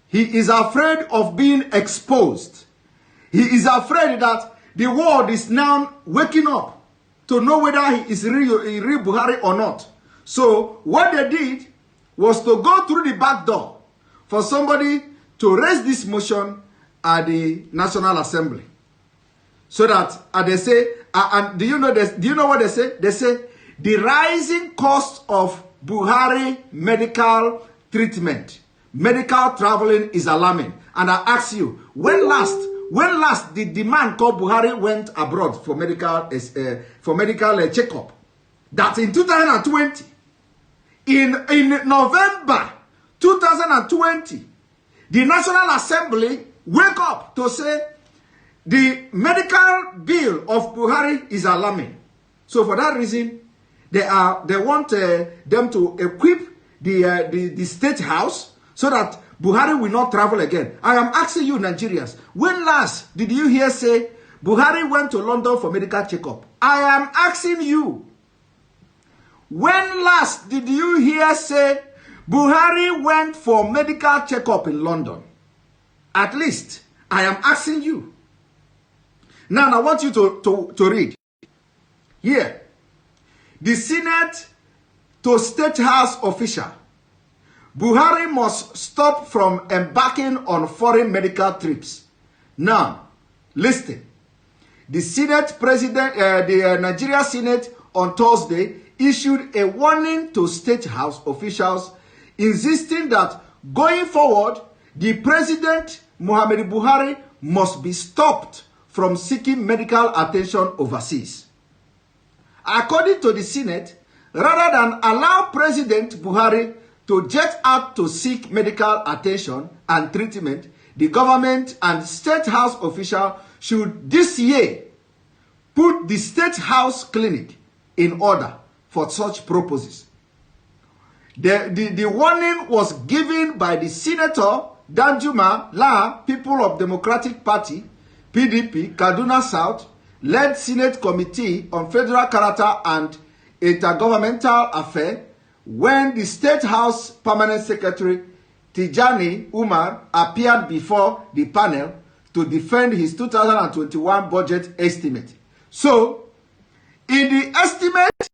Speaker 1: He is afraid of being exposed. He is afraid that the world is now waking up to know whether he is real Buhari or not. So what they did was to go through the back door for somebody to raise this motion at the National Assembly. So that, they say, and do you know what they say? They say, the rising cost of Buhari medical treatment, medical traveling is alarming. And I ask you, when last did the man called Buhari went abroad for medical checkup? That's in 2020. In November 2020, the National Assembly wake up to say the medical bill of Buhari is alarming. So for that reason, they want them to equip the State House so that Buhari will not travel again. I am asking you, Nigerians, when last did you hear say Buhari went to London for medical checkup? I am asking you, when last did you hear say Buhari went for medical checkup in London? At least, I am asking you. Now, I want you to read. Here, the Senate to State House official. Buhari must stop from embarking on foreign medical trips. Now, listen. The Senate President, the Nigeria Senate on Thursday issued a warning to State House officials, insisting that going forward, the President Muhammadu Buhari must be stopped from seeking medical attention overseas. According to the Senate, rather than allow President Buhari to jet out to seek medical attention and treatment, the government and State House officials should this year put the State House clinic in order for such purposes. The warning was given by the senator Danjuma La, People of Democratic Party, PDP, Kaduna South, led Senate Committee on Federal Character and Intergovernmental Affairs when the State House Permanent Secretary Tijani Umar appeared before the panel to defend his 2021 budget estimate. So, in the estimate,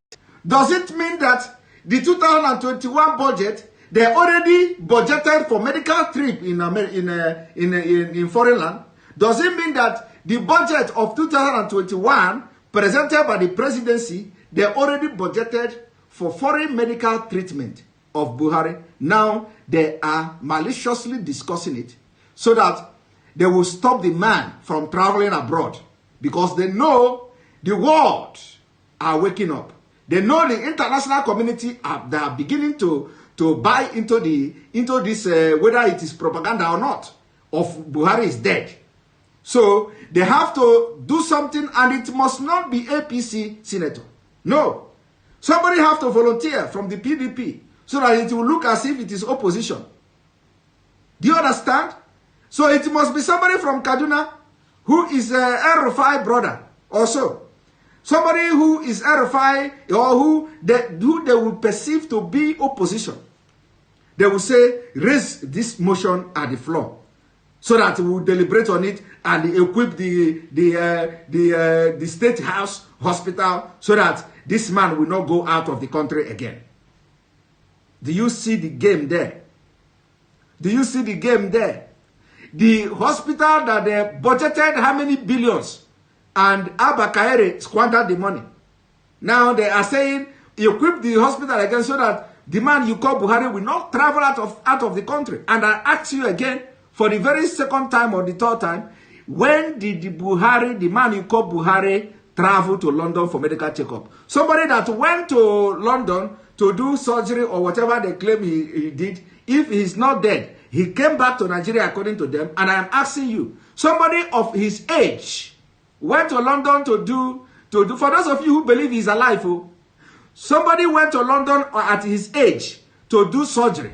Speaker 1: does it mean that the 2021 budget, they already budgeted for medical trip in foreign land? Does it mean that the budget of 2021 presented by the presidency, they already budgeted for foreign medical treatment of Buhari? Now they are maliciously discussing it so that they will stop the man from traveling abroad, because they know the world are waking up. They know the international community they are beginning to buy into this whether it is propaganda or not of Buhari is dead. So they have to do something, and it must not be APC senator. No. Somebody have to volunteer from the PDP so that it will look as if it is opposition. Do you understand? So it must be somebody from Kaduna who is El-Rufai brother also. Somebody who is El-Rufai, or who they will perceive to be opposition. They will say, raise this motion at the floor, so that we will deliberate on it and equip the State House hospital so that this man will not go out of the country again. Do you see the game there? Do you see the game there? The hospital that they budgeted how many billions, and Abba Kaere squandered the money. Now they are saying, equip the hospital again so that the man you call Buhari will not travel out of the country. And I ask you again, for the very second time or the third time, when did the man you call Buhari, travel to London for medical checkup? Somebody that went to London to do surgery or whatever they claim he did, if he's not dead, he came back to Nigeria according to them. And I am asking you, somebody of his age went to London to do, for those of you who believe he's alive, somebody went to London at his age to do surgery.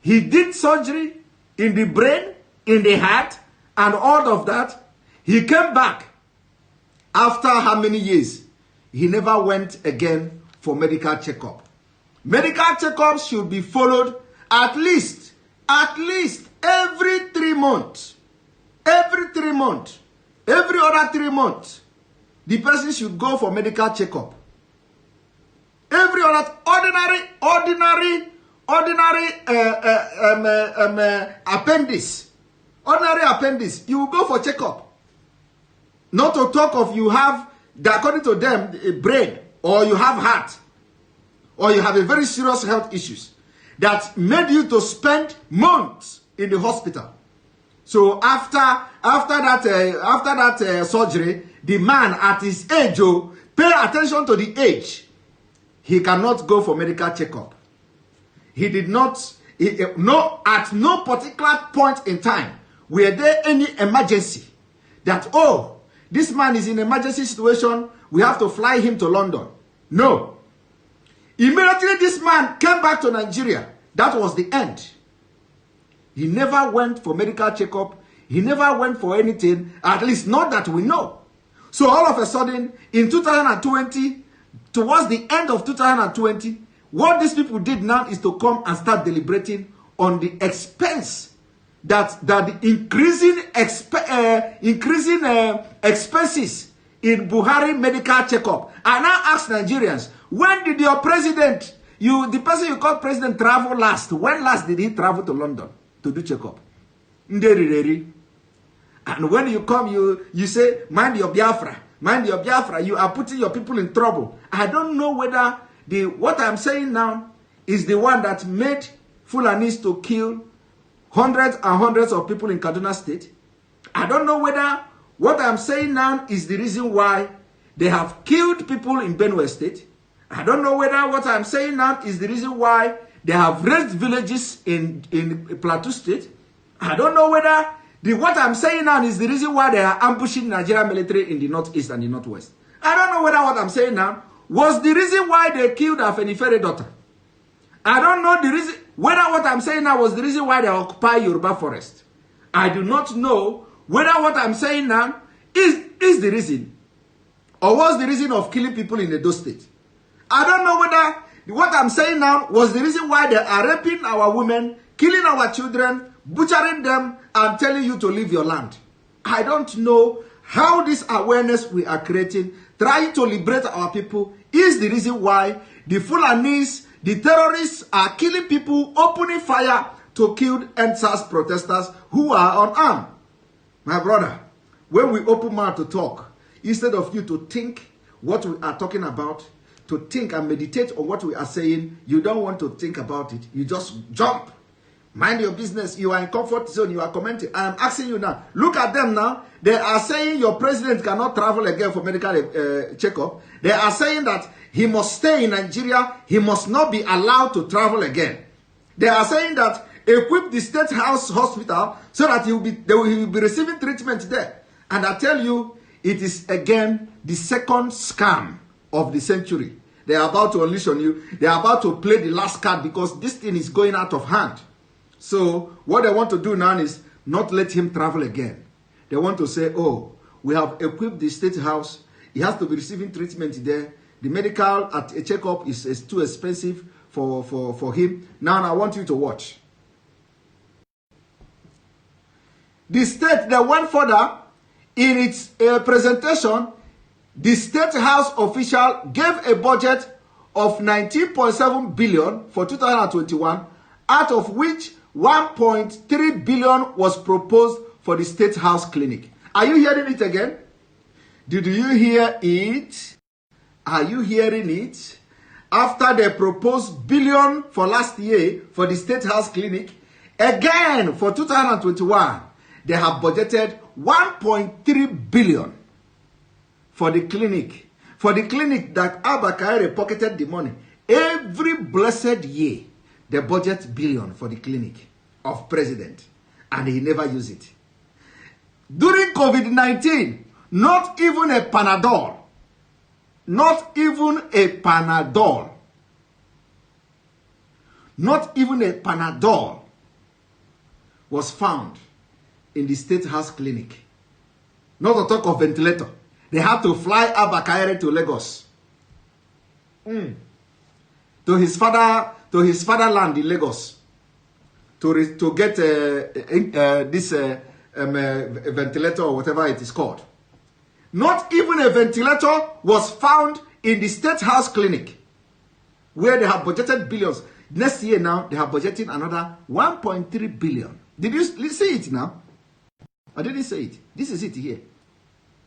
Speaker 1: He did surgery in the brain, in the heart, and all of that. He came back after how many years? He never went again for medical checkup. Medical checkups should be followed at least every 3 months. Every 3 months. Every other 3 months, the person should go for medical checkup. Every other ordinary appendix. Ordinary appendix, you will go for checkup. Not to talk of you have, according to them, a brain, or you have heart, or you have a very serious health issues that made you to spend months in the hospital. So after that surgery, the man at his age, pay attention to the age. He cannot go for medical checkup. He did not, at no particular point in time were there any emergency that, oh, this man is in an emergency situation, we have to fly him to London. No. Immediately this man came back to Nigeria. That was the end. He never went for medical checkup. He never went for anything, at least not that we know. So all of a sudden, in 2020, towards the end of 2020, what these people did now is to come and start deliberating on the expense that the increasing expenses in Buhari medical checkup. I now ask Nigerians, when did your president, the person you call president, travel last? When last did he travel to London to do checkup? And when you come, you say, mind your Biafra, mind your Biafra. You are putting your people in trouble. I don't know whether what I'm saying now is the one that made Fulanis to kill hundreds and hundreds of people in Kaduna State. I don't know whether what I'm saying now is the reason why they have killed people in Benue State. I don't know whether what I'm saying now is the reason why they have raised villages in Plateau State. I don't know whether what I'm saying now is the reason why they are ambushing Nigerian military in the northeast and the northwest. I don't know whether what I'm saying now was the reason why they killed Afenifere daughter. I don't know the reason. whether what I'm saying now was the reason why they occupy Yoruba forest. I do not know whether what I'm saying now is the reason, or was the reason of killing people in Edo State. I don't know whether what I'm saying now was the reason why they are raping our women, killing our children, butchering them, and telling you to leave your land. I don't know how this awareness we are creating, trying to liberate our people, is the reason why the Fulanis, the terrorists are killing people, opening fire to kill NSAS protesters who are unarmed. My brother, when we open mouth to talk, instead of you to think what we are talking about, to think and meditate on what we are saying, you don't want to think about it. You just jump. Mind your business. You are in comfort zone. You are commenting. I am asking you now. Look at them now. They are saying your president cannot travel again for medical checkup. They are saying that he must stay in Nigeria. He must not be allowed to travel again. They are saying that equip the state house hospital so that he will be receiving treatment there. And I tell you, it is again the second scam of the century. They are about to unleash on you. They are about to play the last card because this thing is going out of hand. So what they want to do now is not let him travel again. They want to say, oh, we have equipped the state house. He has to be receiving treatment there. The medical at a checkup is too expensive for him. Now I want you to watch. The state, they went further in its presentation. The State House official gave a budget of 19.7 billion for 2021, out of which 1.3 billion was proposed for the State House clinic. Are you hearing it again? Did you hear it? Are you hearing it? After they proposed billion for last year for the State House clinic, again for 2021, they have budgeted 1.3 billion. For the clinic that Abba Kaire pocketed the money. Every blessed year, they budget billion for the clinic of president. And he never used it. During COVID-19, not even a Panadol. Not even a Panadol. Not even a Panadol was found in the State House clinic. Not to talk of ventilator. They had to fly Abba Kaire to Lagos. To his fatherland in Lagos. To get this ventilator or whatever it is called. Not even a ventilator was found in the State House clinic, where they have budgeted billions. Next year now, they have budgeted another 1.3 billion. Did you see it now? I didn't say it. This is it here.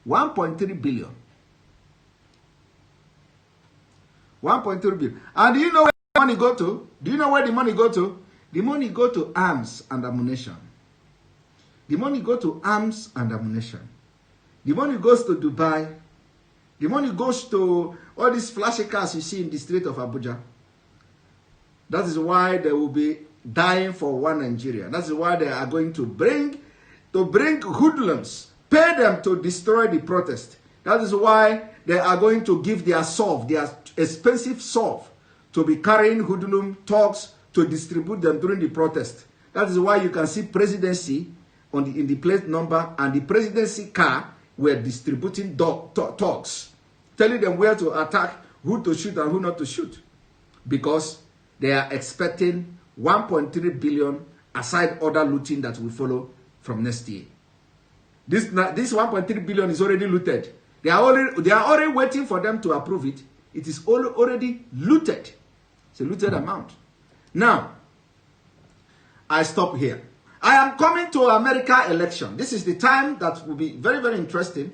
Speaker 1: 1.3 billion. 1.3 billion. And do you know where the money go to? Do you know where the money go to? The money go to arms and ammunition. The money go to arms and ammunition. The money goes to Dubai. The money goes to all these flashy cars you see in the street of Abuja. That is why they will be dying for one Nigeria. That is why they are going to bring hoodlums, pay them to destroy the protest. That is why they are going to give their solve, their expensive solve, to be carrying hoodlum talks to distribute them during the protest. That is why you can see presidency in the plate number, and the presidency car were distributing talks, telling them where to attack, who to shoot and who not to shoot. Because they are expecting 1.3 billion aside other looting that will follow from next year. This 1.3 billion is already looted. They are already waiting for them to approve it. It is already looted. It's a looted amount. Now, I stop here. I am coming to America election. This is the time that will be very, very interesting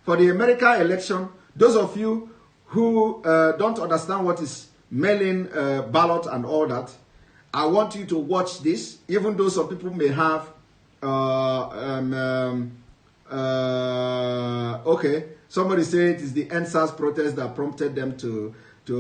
Speaker 1: for the America election. Those of you who don't understand what is mail-in ballot and all that, I want you to watch this, even though some people may have okay, somebody said it is the NSAS protest that prompted them to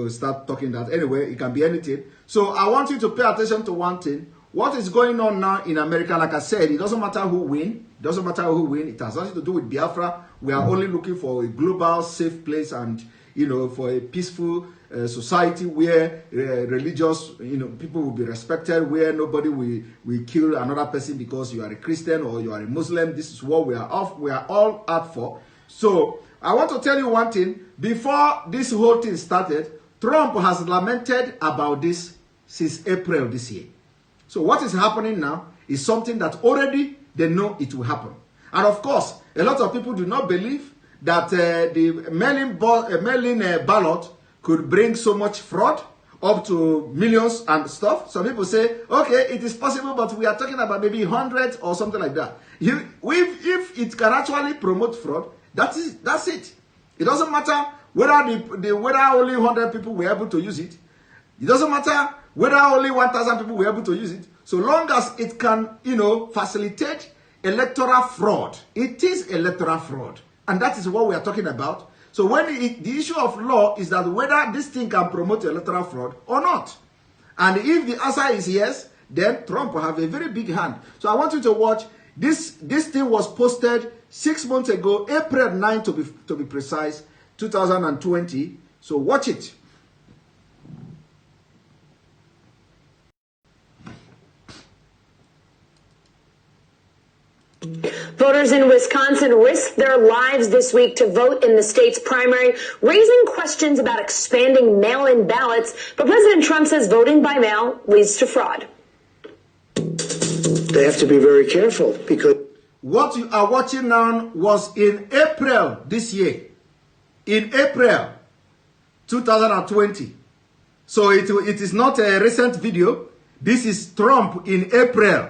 Speaker 1: start talking that. Anyway, it can be anything. So I want you to pay attention to one thing. What is going on now in America? Like I said, it doesn't matter who win. It doesn't matter who win. It has nothing to do with Biafra we are only looking for a global safe place and, you know, for a peaceful society where religious, you know, people will be respected, where nobody will kill another person because you are a Christian or you are a Muslim. This is what we are all out for. So I want to tell you one thing. Before this whole thing started, Trump has lamented about this since April this year. So what is happening now is something that already they know it will happen. And of course, a lot of people do not believe that the mail-in ballot could bring so much fraud, up to millions and stuff. Some people say, okay, it is possible, but we are talking about maybe hundreds or something like that. If it can actually promote fraud, that's it. It doesn't matter whether whether only 100 people were able to use it. It doesn't matter whether only 1,000 people were able to use it. So long as it can, you know, facilitate electoral fraud. It is electoral fraud. And that is what we are talking about. So when the issue of law is that whether this thing can promote electoral fraud or not. And if the answer is yes, then Trump will have a very big hand. So I want you to watch. This thing was posted 6 months ago, April 9 to be precise, 2020. So watch it.
Speaker 12: Voters in Wisconsin risked their lives this week to vote in the state's primary, raising questions about expanding mail-in ballots. But President Trump says voting by mail leads to fraud.
Speaker 13: They have to be very careful because
Speaker 1: what you are watching now was in April this year. In April 2020. So it is not a recent video. This is Trump in April.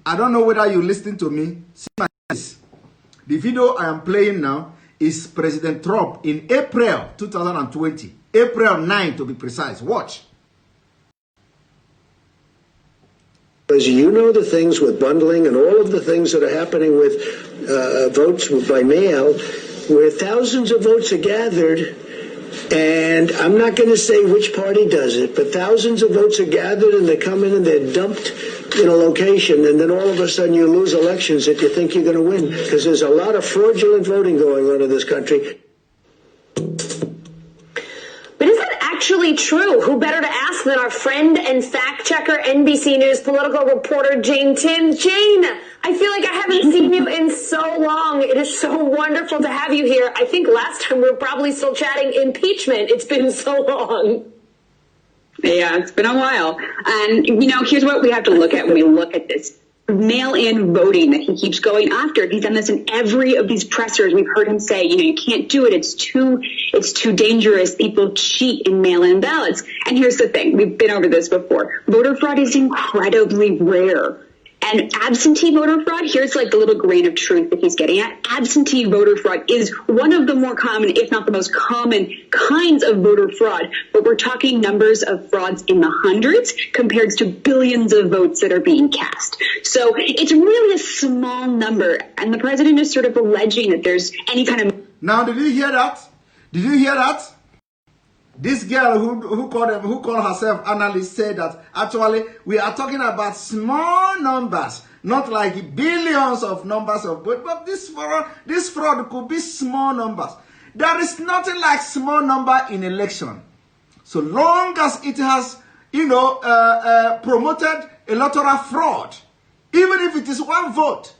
Speaker 1: I don't know whether you're listening to me. See my face. The video I am playing now is President Trump in April 2020. April 9 to be precise. Watch.
Speaker 13: As you know, the things with bundling and all of the things that are happening with votes by mail, where thousands of votes are gathered, and I'm not going to say which party does it, but thousands of votes are gathered and they come in and they're dumped in a location, and then all of a sudden you lose elections that you think you're going to win, because there's a lot of fraudulent voting going on in this country.
Speaker 12: But is that actually true? Who better to ask than our friend and fact checker, NBC News political reporter Jane Tim? Jane, I feel like I haven't seen you in so long. It is so wonderful to have you here. I think last time we were probably still chatting impeachment. It's been so long.
Speaker 14: Yeah, it's been a while. And, you know, here's what we have to look at when we look at this mail-in voting that he keeps going after. He's done this in every of these pressers. We've heard him say, you know, you can't do it. It's too dangerous. People cheat in mail-in ballots. And here's the thing. We've been over this before. Voter fraud is incredibly rare. And absentee voter fraud, here's like the little grain of truth that he's getting at. Absentee voter fraud is one of the more common, if not the most common kinds of voter fraud. But we're talking numbers of frauds in the hundreds compared to billions of votes that are being cast. So it's really a small number. And the president is sort of alleging that there's any kind of...
Speaker 1: Now, did you hear that? Did you hear that? This girl who called herself analyst said that actually we are talking about small numbers, not like billions of numbers of votes, but this fraud could be small numbers. There is nothing like small number in election. So long as it has, you know, promoted electoral fraud, even if it is one vote,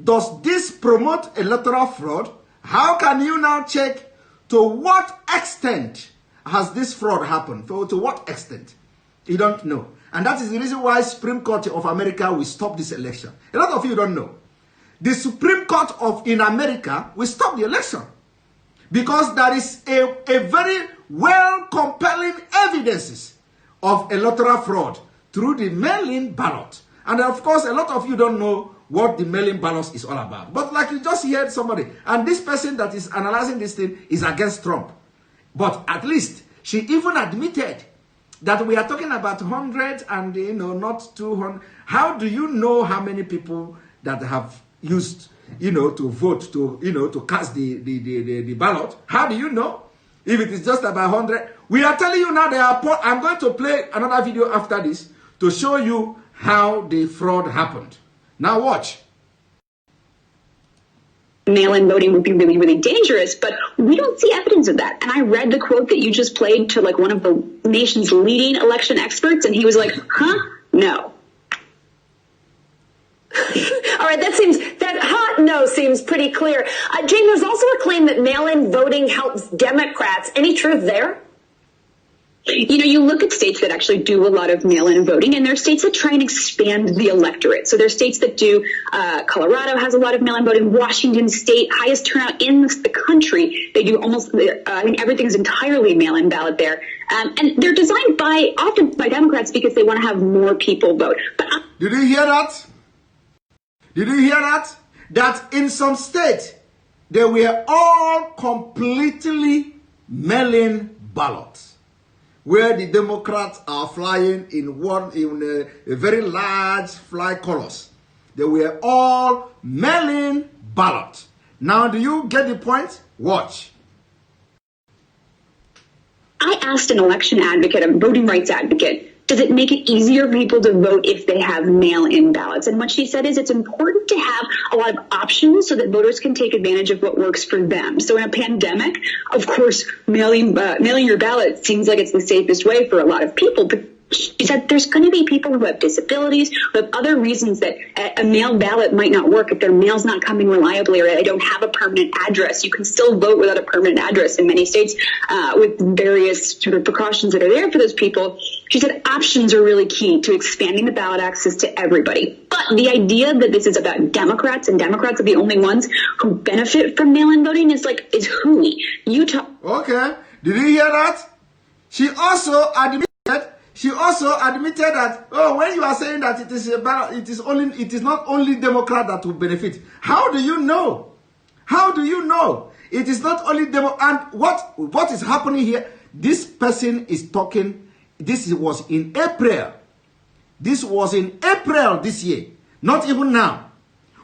Speaker 1: does this promote electoral fraud? How can you now check to what extent has this fraud happened? To what extent? You don't know. And that is the reason why Supreme Court of America will stop this election. A lot of you don't know. The Supreme Court in America will stop the election. Because there is a very well compelling evidences of electoral fraud through the mail-in ballot. And of course, a lot of you don't know what the mail-in ballot is all about. But like you just heard somebody, and this person that is analyzing this thing is against Trump. But at least she even admitted that we are talking about 100 and, you know, not 200. How do you know how many people that have used, you know, to vote, to, you know, to cast the ballot? How do you know if it is just about 100? We are telling you now I'm going to play another video after this to show you how the fraud happened. Now watch.
Speaker 14: mail-in voting would be really, really dangerous, but we don't see evidence of that. And I read the quote that you just played to like one of the nation's leading election experts, and he was like, huh? No.
Speaker 12: All right, that hot no seems pretty clear. Jane, there's also a claim that mail-in voting helps Democrats. Any truth there?
Speaker 14: You know, you look at states that actually do a lot of mail-in voting, and there are states that try and expand the electorate. So there are states that do, Colorado has a lot of mail-in voting, Washington State, highest turnout in the country. They do almost, I think everything's entirely mail-in ballot there. And they're designed often by Democrats because they want to have more people vote. But
Speaker 1: did you hear that? Did you hear that? That in some states, they were all completely mail-in ballots, where the Democrats are flying in a very large fly colors. They were all mail-in ballot. Now, do you get the point? Watch.
Speaker 14: I asked an election advocate, a voting rights advocate, does it make it easier for people to vote if they have mail-in ballots? And what she said is it's important to have a lot of options so that voters can take advantage of what works for them. So in a pandemic, of course, mailing your ballot seems like it's the safest way for a lot of people. But she said there's going to be people who have disabilities, who have other reasons that a mail ballot might not work. If their mail's not coming reliably or they don't have a permanent address, you can still vote without a permanent address in many states with various sort of precautions that are there for those people. She said options are really key to expanding the ballot access to everybody. But the idea that this is about Democrats and Democrats are the only ones who benefit from mail-in voting is hooey. Utah.
Speaker 1: Okay. Did you hear that? She also admitted that, when you are saying that it is not only Democrat that will benefit. How do you know? How do you know? It is not only Democrat. And what is happening here? This person is talking. This was in April. This was in April this year. Not even now.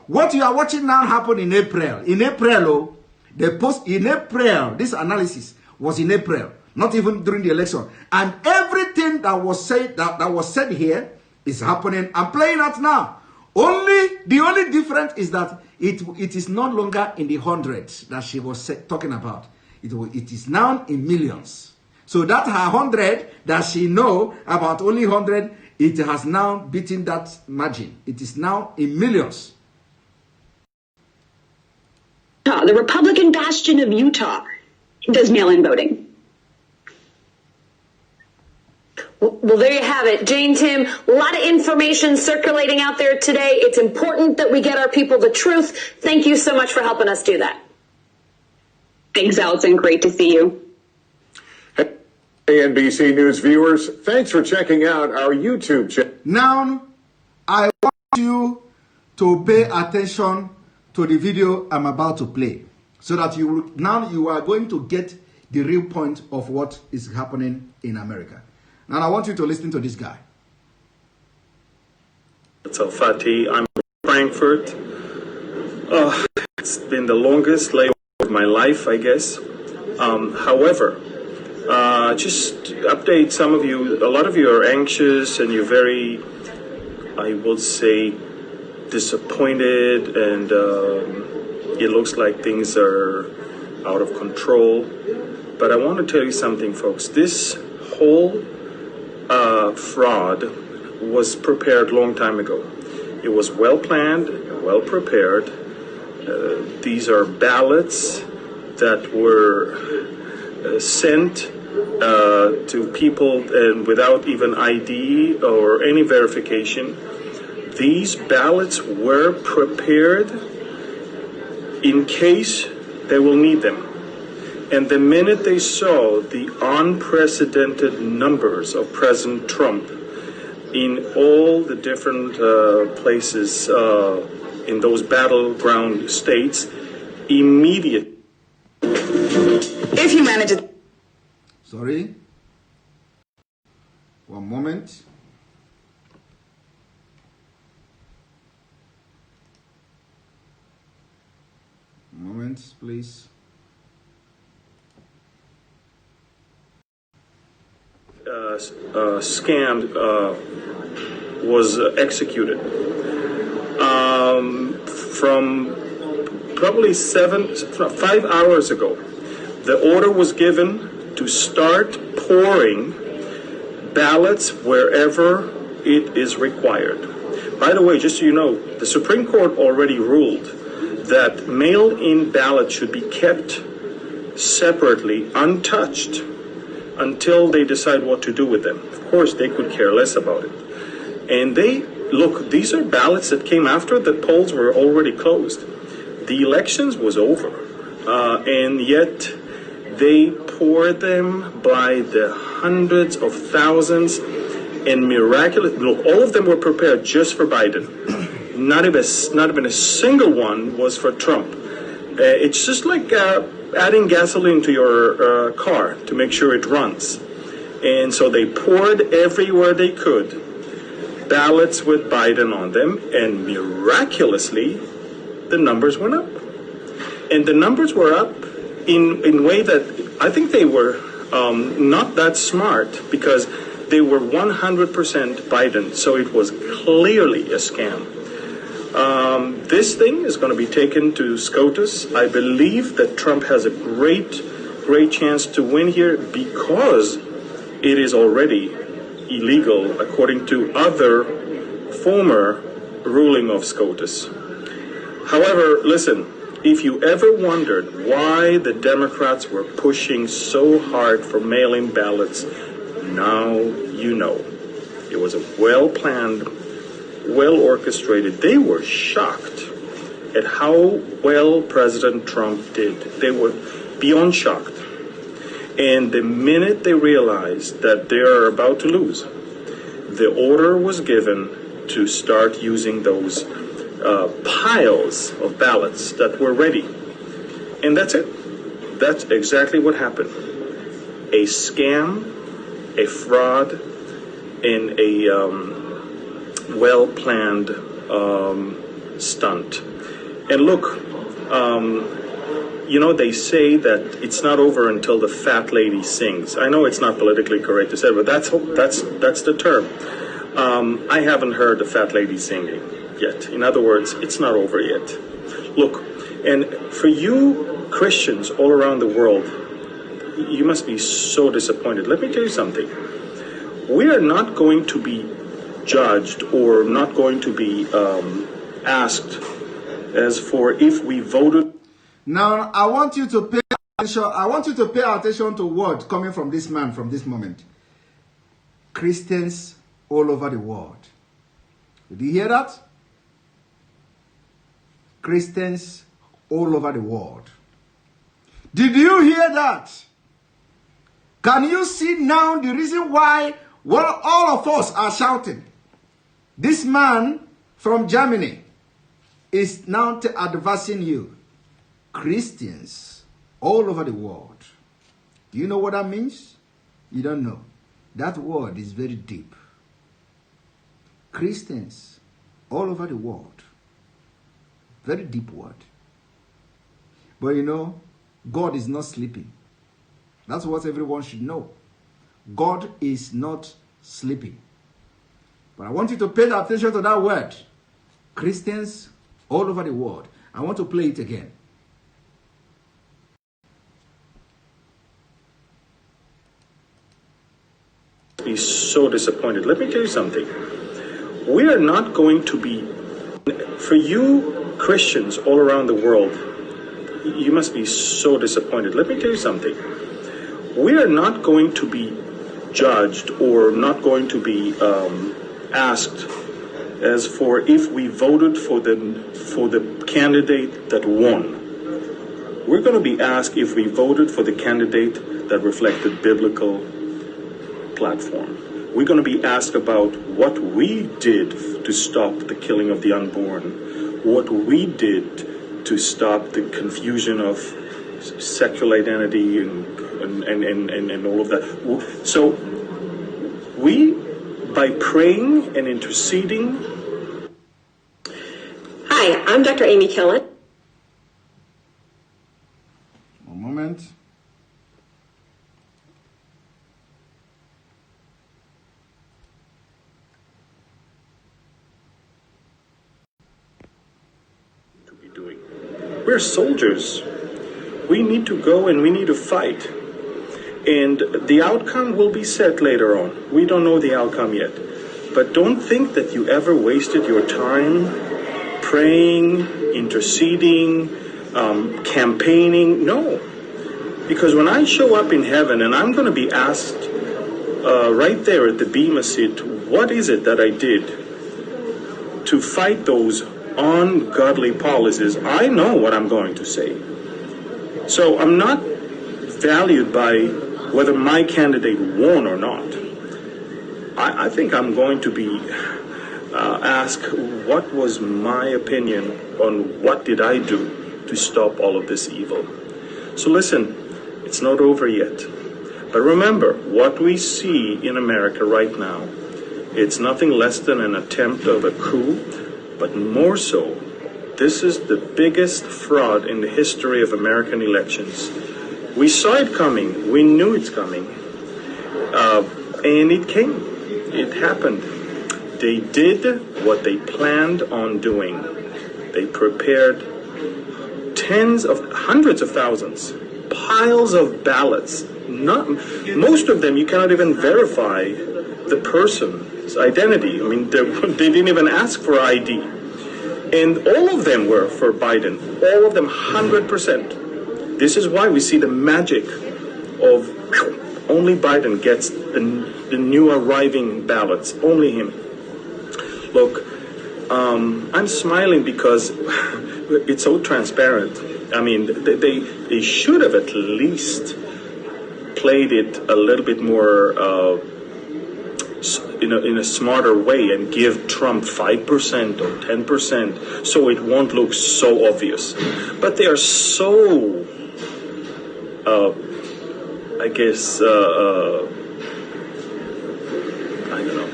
Speaker 1: What you are watching now happened in April. In April, this analysis was in April. Not even during the election. And everything that was said here is happening and playing out now. The only difference is that it is no longer in the hundreds that she was talking about. It is now in millions. So that her 100 that she know about only 100, it has now beaten that margin. It is now in millions.
Speaker 14: The Republican bastion of Utah does mail-in voting.
Speaker 12: Well, there you have it. Jane, Tim, a lot of information circulating out there today. It's important that we get our people the truth. Thank you so much for helping us do that.
Speaker 14: Thanks, Allison. Great to see you.
Speaker 15: Hey, NBC News viewers, thanks for checking out our YouTube channel.
Speaker 1: Now, I want you to pay attention to the video I'm about to play, so that you are going to get the real point of what is happening in America. Now, I want you to listen to this guy.
Speaker 16: It's Fatih. I'm from Frankfurt. It's been the longest layover of my life, I guess. However, just update some of you. A lot of you are anxious and you're very, I will say, disappointed, and it looks like things are out of control. But I want to tell you something, folks. This whole fraud was prepared long time ago. It was well planned, well prepared. These are ballots that were sent to people and without even ID or any verification. These ballots were prepared in case they will need them. And the minute they saw the unprecedented numbers of President Trump in all the different places in those battleground states, immediately.
Speaker 14: If you manage it.
Speaker 1: Sorry. One moment. Moment, please.
Speaker 16: Scammed was executed from probably 5 hours ago, the order was given to start pouring ballots wherever it is required. By the way, just so you know, the Supreme Court already ruled that mail-in ballots should be kept separately, untouched, until they decide what to do with them. Of course, they could care less about it. And look, these are ballots that came after the polls were already closed. The elections was over, and yet they poured them by the hundreds of thousands, and look, all of them were prepared just for Biden. Not even a single one was for Trump. It's just like adding gasoline to your car to make sure it runs. And so they poured everywhere they could ballots with Biden on them, and miraculously, the numbers went up. And the numbers were up in a way that I think they were not that smart, because they were 100% Biden, so it was clearly a scam. This thing is going to be taken to SCOTUS. I believe that Trump has a great chance to win here, because it is already illegal according to other former ruling of SCOTUS. However, listen, if you ever wondered why the Democrats were pushing so hard for mail-in ballots, now you know. It was a well-planned, well-orchestrated. They were shocked at how well President Trump did. They were beyond shocked. And the minute they realized that they are about to lose, the order was given to start using those piles of ballots that were ready. And that's it. That's exactly what happened. A scam, a fraud, and a well-planned stunt. And look, you know, they say that it's not over until the fat lady sings. I know it's not politically correct to say, but that's the term. I haven't heard the fat lady singing yet. In other words, it's not over yet. Look, and for you Christians all around the world, you must be so disappointed. Let me tell you something. We are not going to be judged or not going to be asked as for if we voted.
Speaker 1: Now, I want you to pay attention. I want you to pay attention to words coming from this man from this moment. Christians all over the world. Did you hear that? Christians all over the world. Did you hear that? Can you see now the reason why all of us are shouting? This man from Germany is now advising you. Christians all over the world. Do you know what that means? You don't know. That word is very deep. Christians all over the world. Very deep word. But you know, God is not sleeping. That's what everyone should know. God is not sleeping. But I want you to pay attention to that word. Christians all over the world. I want to play it again.
Speaker 16: Be so disappointed. Let me tell you something. We are not going to be, for you Christians all around the world, you must be so disappointed. Let me tell you something. We are not going to be judged or not going to be asked as for if we voted for the candidate that won. We're going to be asked if we voted for the candidate that reflected biblical platform. We're going to be asked about what we did to stop the killing of the unborn, what we did to stop the confusion of sexual identity and all of that. So we, by praying and interceding.
Speaker 12: Hi, I'm Dr. Amy Killen.
Speaker 1: One moment.
Speaker 16: We're we're soldiers. We need to go and we need to fight. And the outcome will be set later on. We don't know the outcome yet. But don't think that you ever wasted your time praying, interceding, campaigning. No. Because when I show up in heaven and I'm going to be asked right there at the Bema seat, what is it that I did to fight those ungodly policies? I know what I'm going to say. So I'm not valued by whether my candidate won or not. I think I'm going to be asked what was my opinion on what did I do to stop all of this evil. So listen, it's not over yet. But remember, what we see in America right now, it's nothing less than an attempt of a coup, but more so, this is the biggest fraud in the history of American elections. We saw it coming. We knew it's coming. And it came. It happened. They did what they planned on doing. They prepared hundreds of thousands, piles of ballots. Most of them you cannot even verify the person's identity. I mean, they didn't even ask for ID. And all of them were for Biden. All of them, 100%. This is why we see the magic of only Biden gets the new arriving ballots. Only him. Look, I'm smiling because it's so transparent. I mean, they should have at least played it a little bit more in a smarter way and give Trump 5% or 10% so it won't look so obvious. But they are so, I guess, I don't know,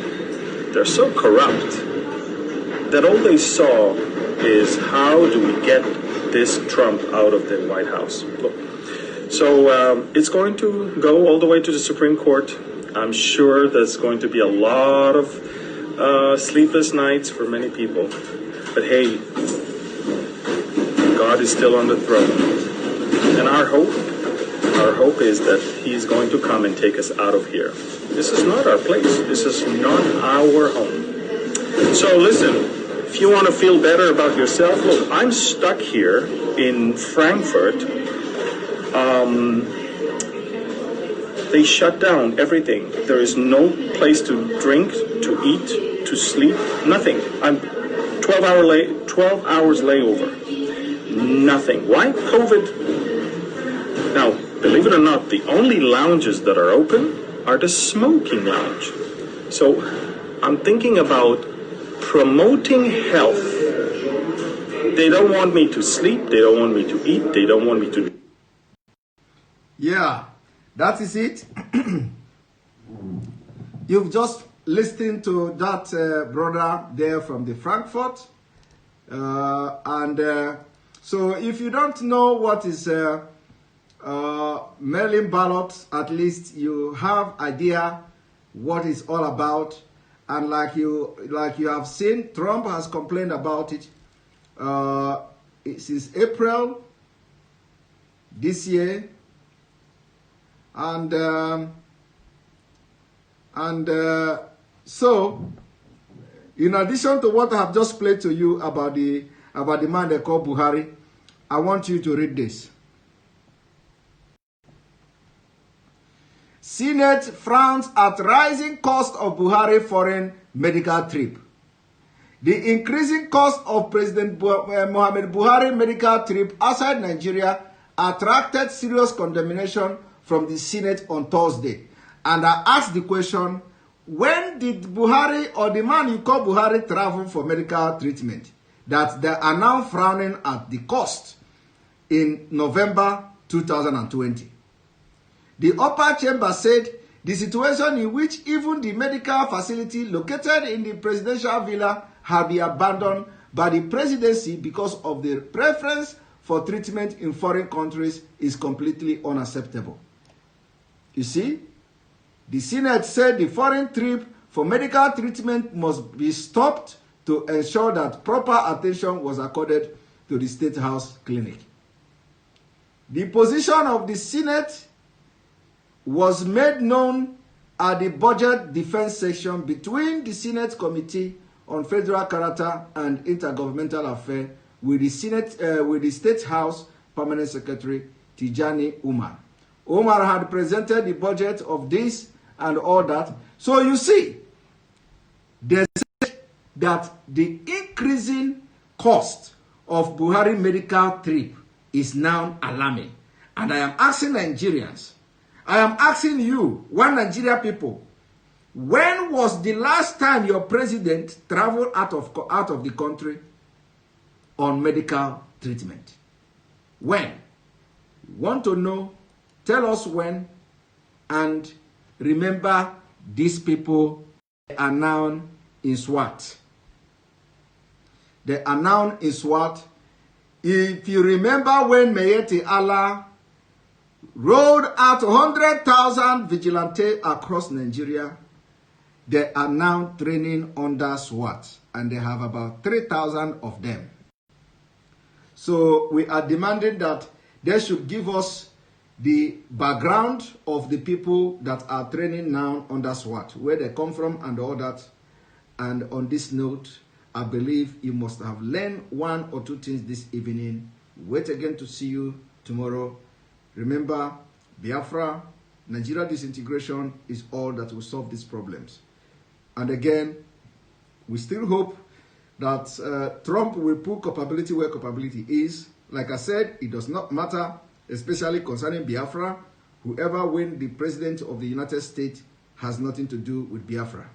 Speaker 16: they're so corrupt that all they saw is how do we get this Trump out of the White House. Look, so it's going to go all the way to the Supreme Court. I'm sure there's going to be a lot of sleepless nights for many people. But hey, God is still on the throne. And our hope is that he's going to come and take us out of here. This is not our place. This is not our home. So listen, if you want to feel better about yourself, look, I'm stuck here in Frankfurt. They shut down everything. There is no place to drink, to eat, to sleep, nothing. I'm 12 hours layover. Nothing. Why? COVID. Now, believe it or not, the only lounges that are open are the smoking lounge. So I'm thinking about promoting health. They don't want me to sleep. They don't want me to eat. They don't want me to...
Speaker 1: Yeah, that is it. You've just listened to that brother there from the Frankfurt. So if you don't know what is mail-in ballots, at least you have idea what it's all about. And like you have seen, Trump has complained about it since April this year. So, in addition to what I have just played to you about the man they call Buhari, I want you to read this. Senate frowns at rising cost of Buhari foreign medical trip. The increasing cost of President Muhammad Buhari medical trip outside Nigeria attracted serious condemnation from the Senate on Thursday. And I asked the question, when did Buhari or the man you call Buhari travel for medical treatment? That they are now frowning at the cost in November 2020. The upper chamber said the situation in which even the medical facility located in the presidential villa had been abandoned by the presidency because of the preference for treatment in foreign countries is completely unacceptable. You see, the Senate said the foreign trip for medical treatment must be stopped to ensure that proper attention was accorded to the State House clinic. The position of the Senate was made known at the budget defense session between the Senate Committee on Federal Character and Intergovernmental Affairs with the State House Permanent Secretary Tijani Umar. Umar had presented the budget of this and all that. So you see, they said that the increasing cost of Buhari medical trip is now alarming. And I am asking Nigerians, I am asking you, one Nigeria people, when was the last time your president traveled out of the country on medical treatment? When? Want to know? Tell us when. And remember, these people are now in SWAT. They are now in SWAT. If you remember when Mayeti Allah rolled out 100,000 vigilantes across Nigeria, they are now training under SWAT, and they have about 3,000 of them. So we are demanding that they should give us the background of the people that are training now under SWAT, where they come from and all that. And on this note, I believe you must have learned one or two things this evening. Wait again to see you tomorrow. Remember, Biafra, Nigeria disintegration is all that will solve these problems. And again, we still hope that Trump will put capability where capability is. Like I said, it does not matter, especially concerning Biafra. Whoever wins the president of the United States has nothing to do with Biafra.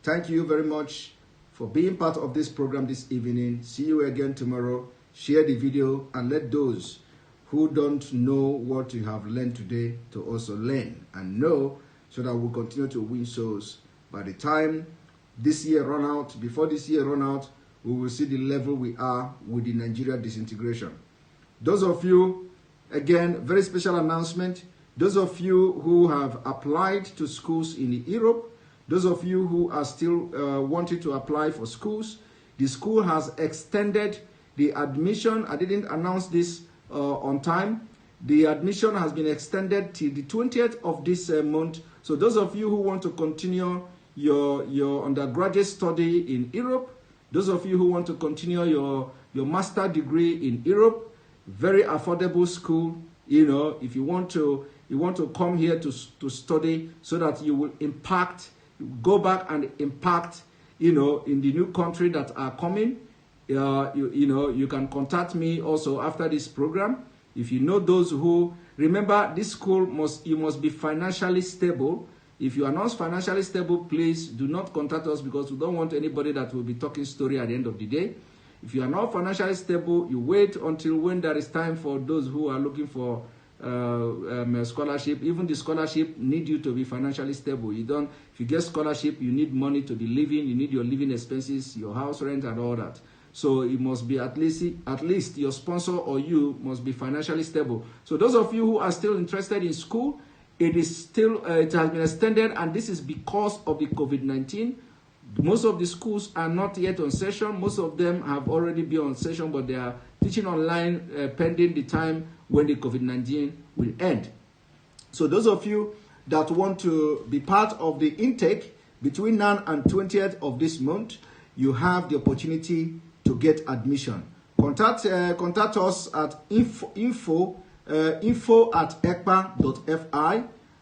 Speaker 1: Thank you very much for being part of this program this evening. See you again tomorrow. Share the video and let those who don't know what you have learned today to also learn and know, so that we'll continue to win souls. By the time this year run out, before this year run out, we will see the level we are with the Nigeria disintegration. Those of you, again, very special announcement, those of you who have applied to schools in Europe, those of you who are still wanting to apply for schools, the school has extended the admission. I didn't announce this on time. The admission has been extended till the 20th of this month. So those of you who want to continue your undergraduate study in Europe, those of you who want to continue your master degree in Europe, very affordable school. You know, if you want to come here to study so that you will impact, go back and impact, you know, in the new country that are coming. You can contact me also after this program. If you know those who, remember, this school you must be financially stable. If you are not financially stable, please do not contact us, because we don't want anybody that will be talking story at the end of the day. If you are not financially stable, you wait until when there is time for those who are looking for scholarship. Even the scholarship need you to be financially stable. You don't. If you get scholarship, you need money to be living. You need your living expenses, your house rent, and all that. So it must be at least your sponsor or you must be financially stable. So those of you who are still interested in school, it is still it has been extended, and this is because of the COVID-19. Most of the schools are not yet on session. Most of them have already been on session, but they are teaching online pending the time when the COVID-19 will end. So those of you that want to be part of the intake between now and 20th of this month, you have the opportunity to get admission. Contact us at info@ekpa.fi.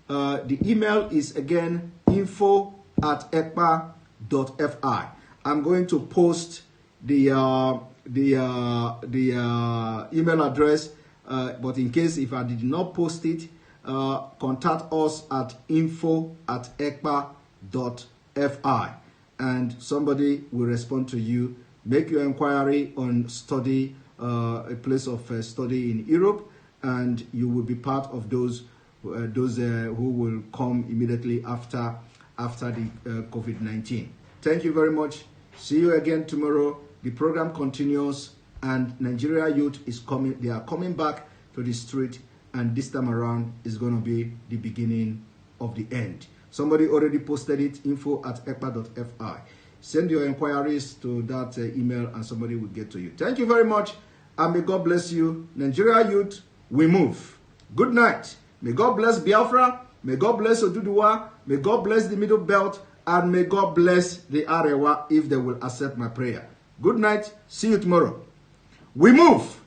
Speaker 1: The email is again info@ekpa.fi. I'm going to post the email address, but in case if I did not post it, contact us at info@ekpa.fi, and somebody will respond to you. Make your inquiry on study, a place of study in Europe, and you will be part of those who will come immediately after the COVID-19. Thank you very much. See you again tomorrow. The program continues, and Nigeria youth is coming. They are coming back to the street, and this time around is going to be the beginning of the end. Somebody already posted it, info@ekpa.fi. Send your inquiries to that email, and somebody will get to you. Thank you very much, and may God bless you. Nigeria youth, we move. Good night. May God bless Biafra. May God bless Oduduwa. May God bless the Middle Belt. And may God bless the Arewa if they will accept my prayer. Good night. See you tomorrow. We move.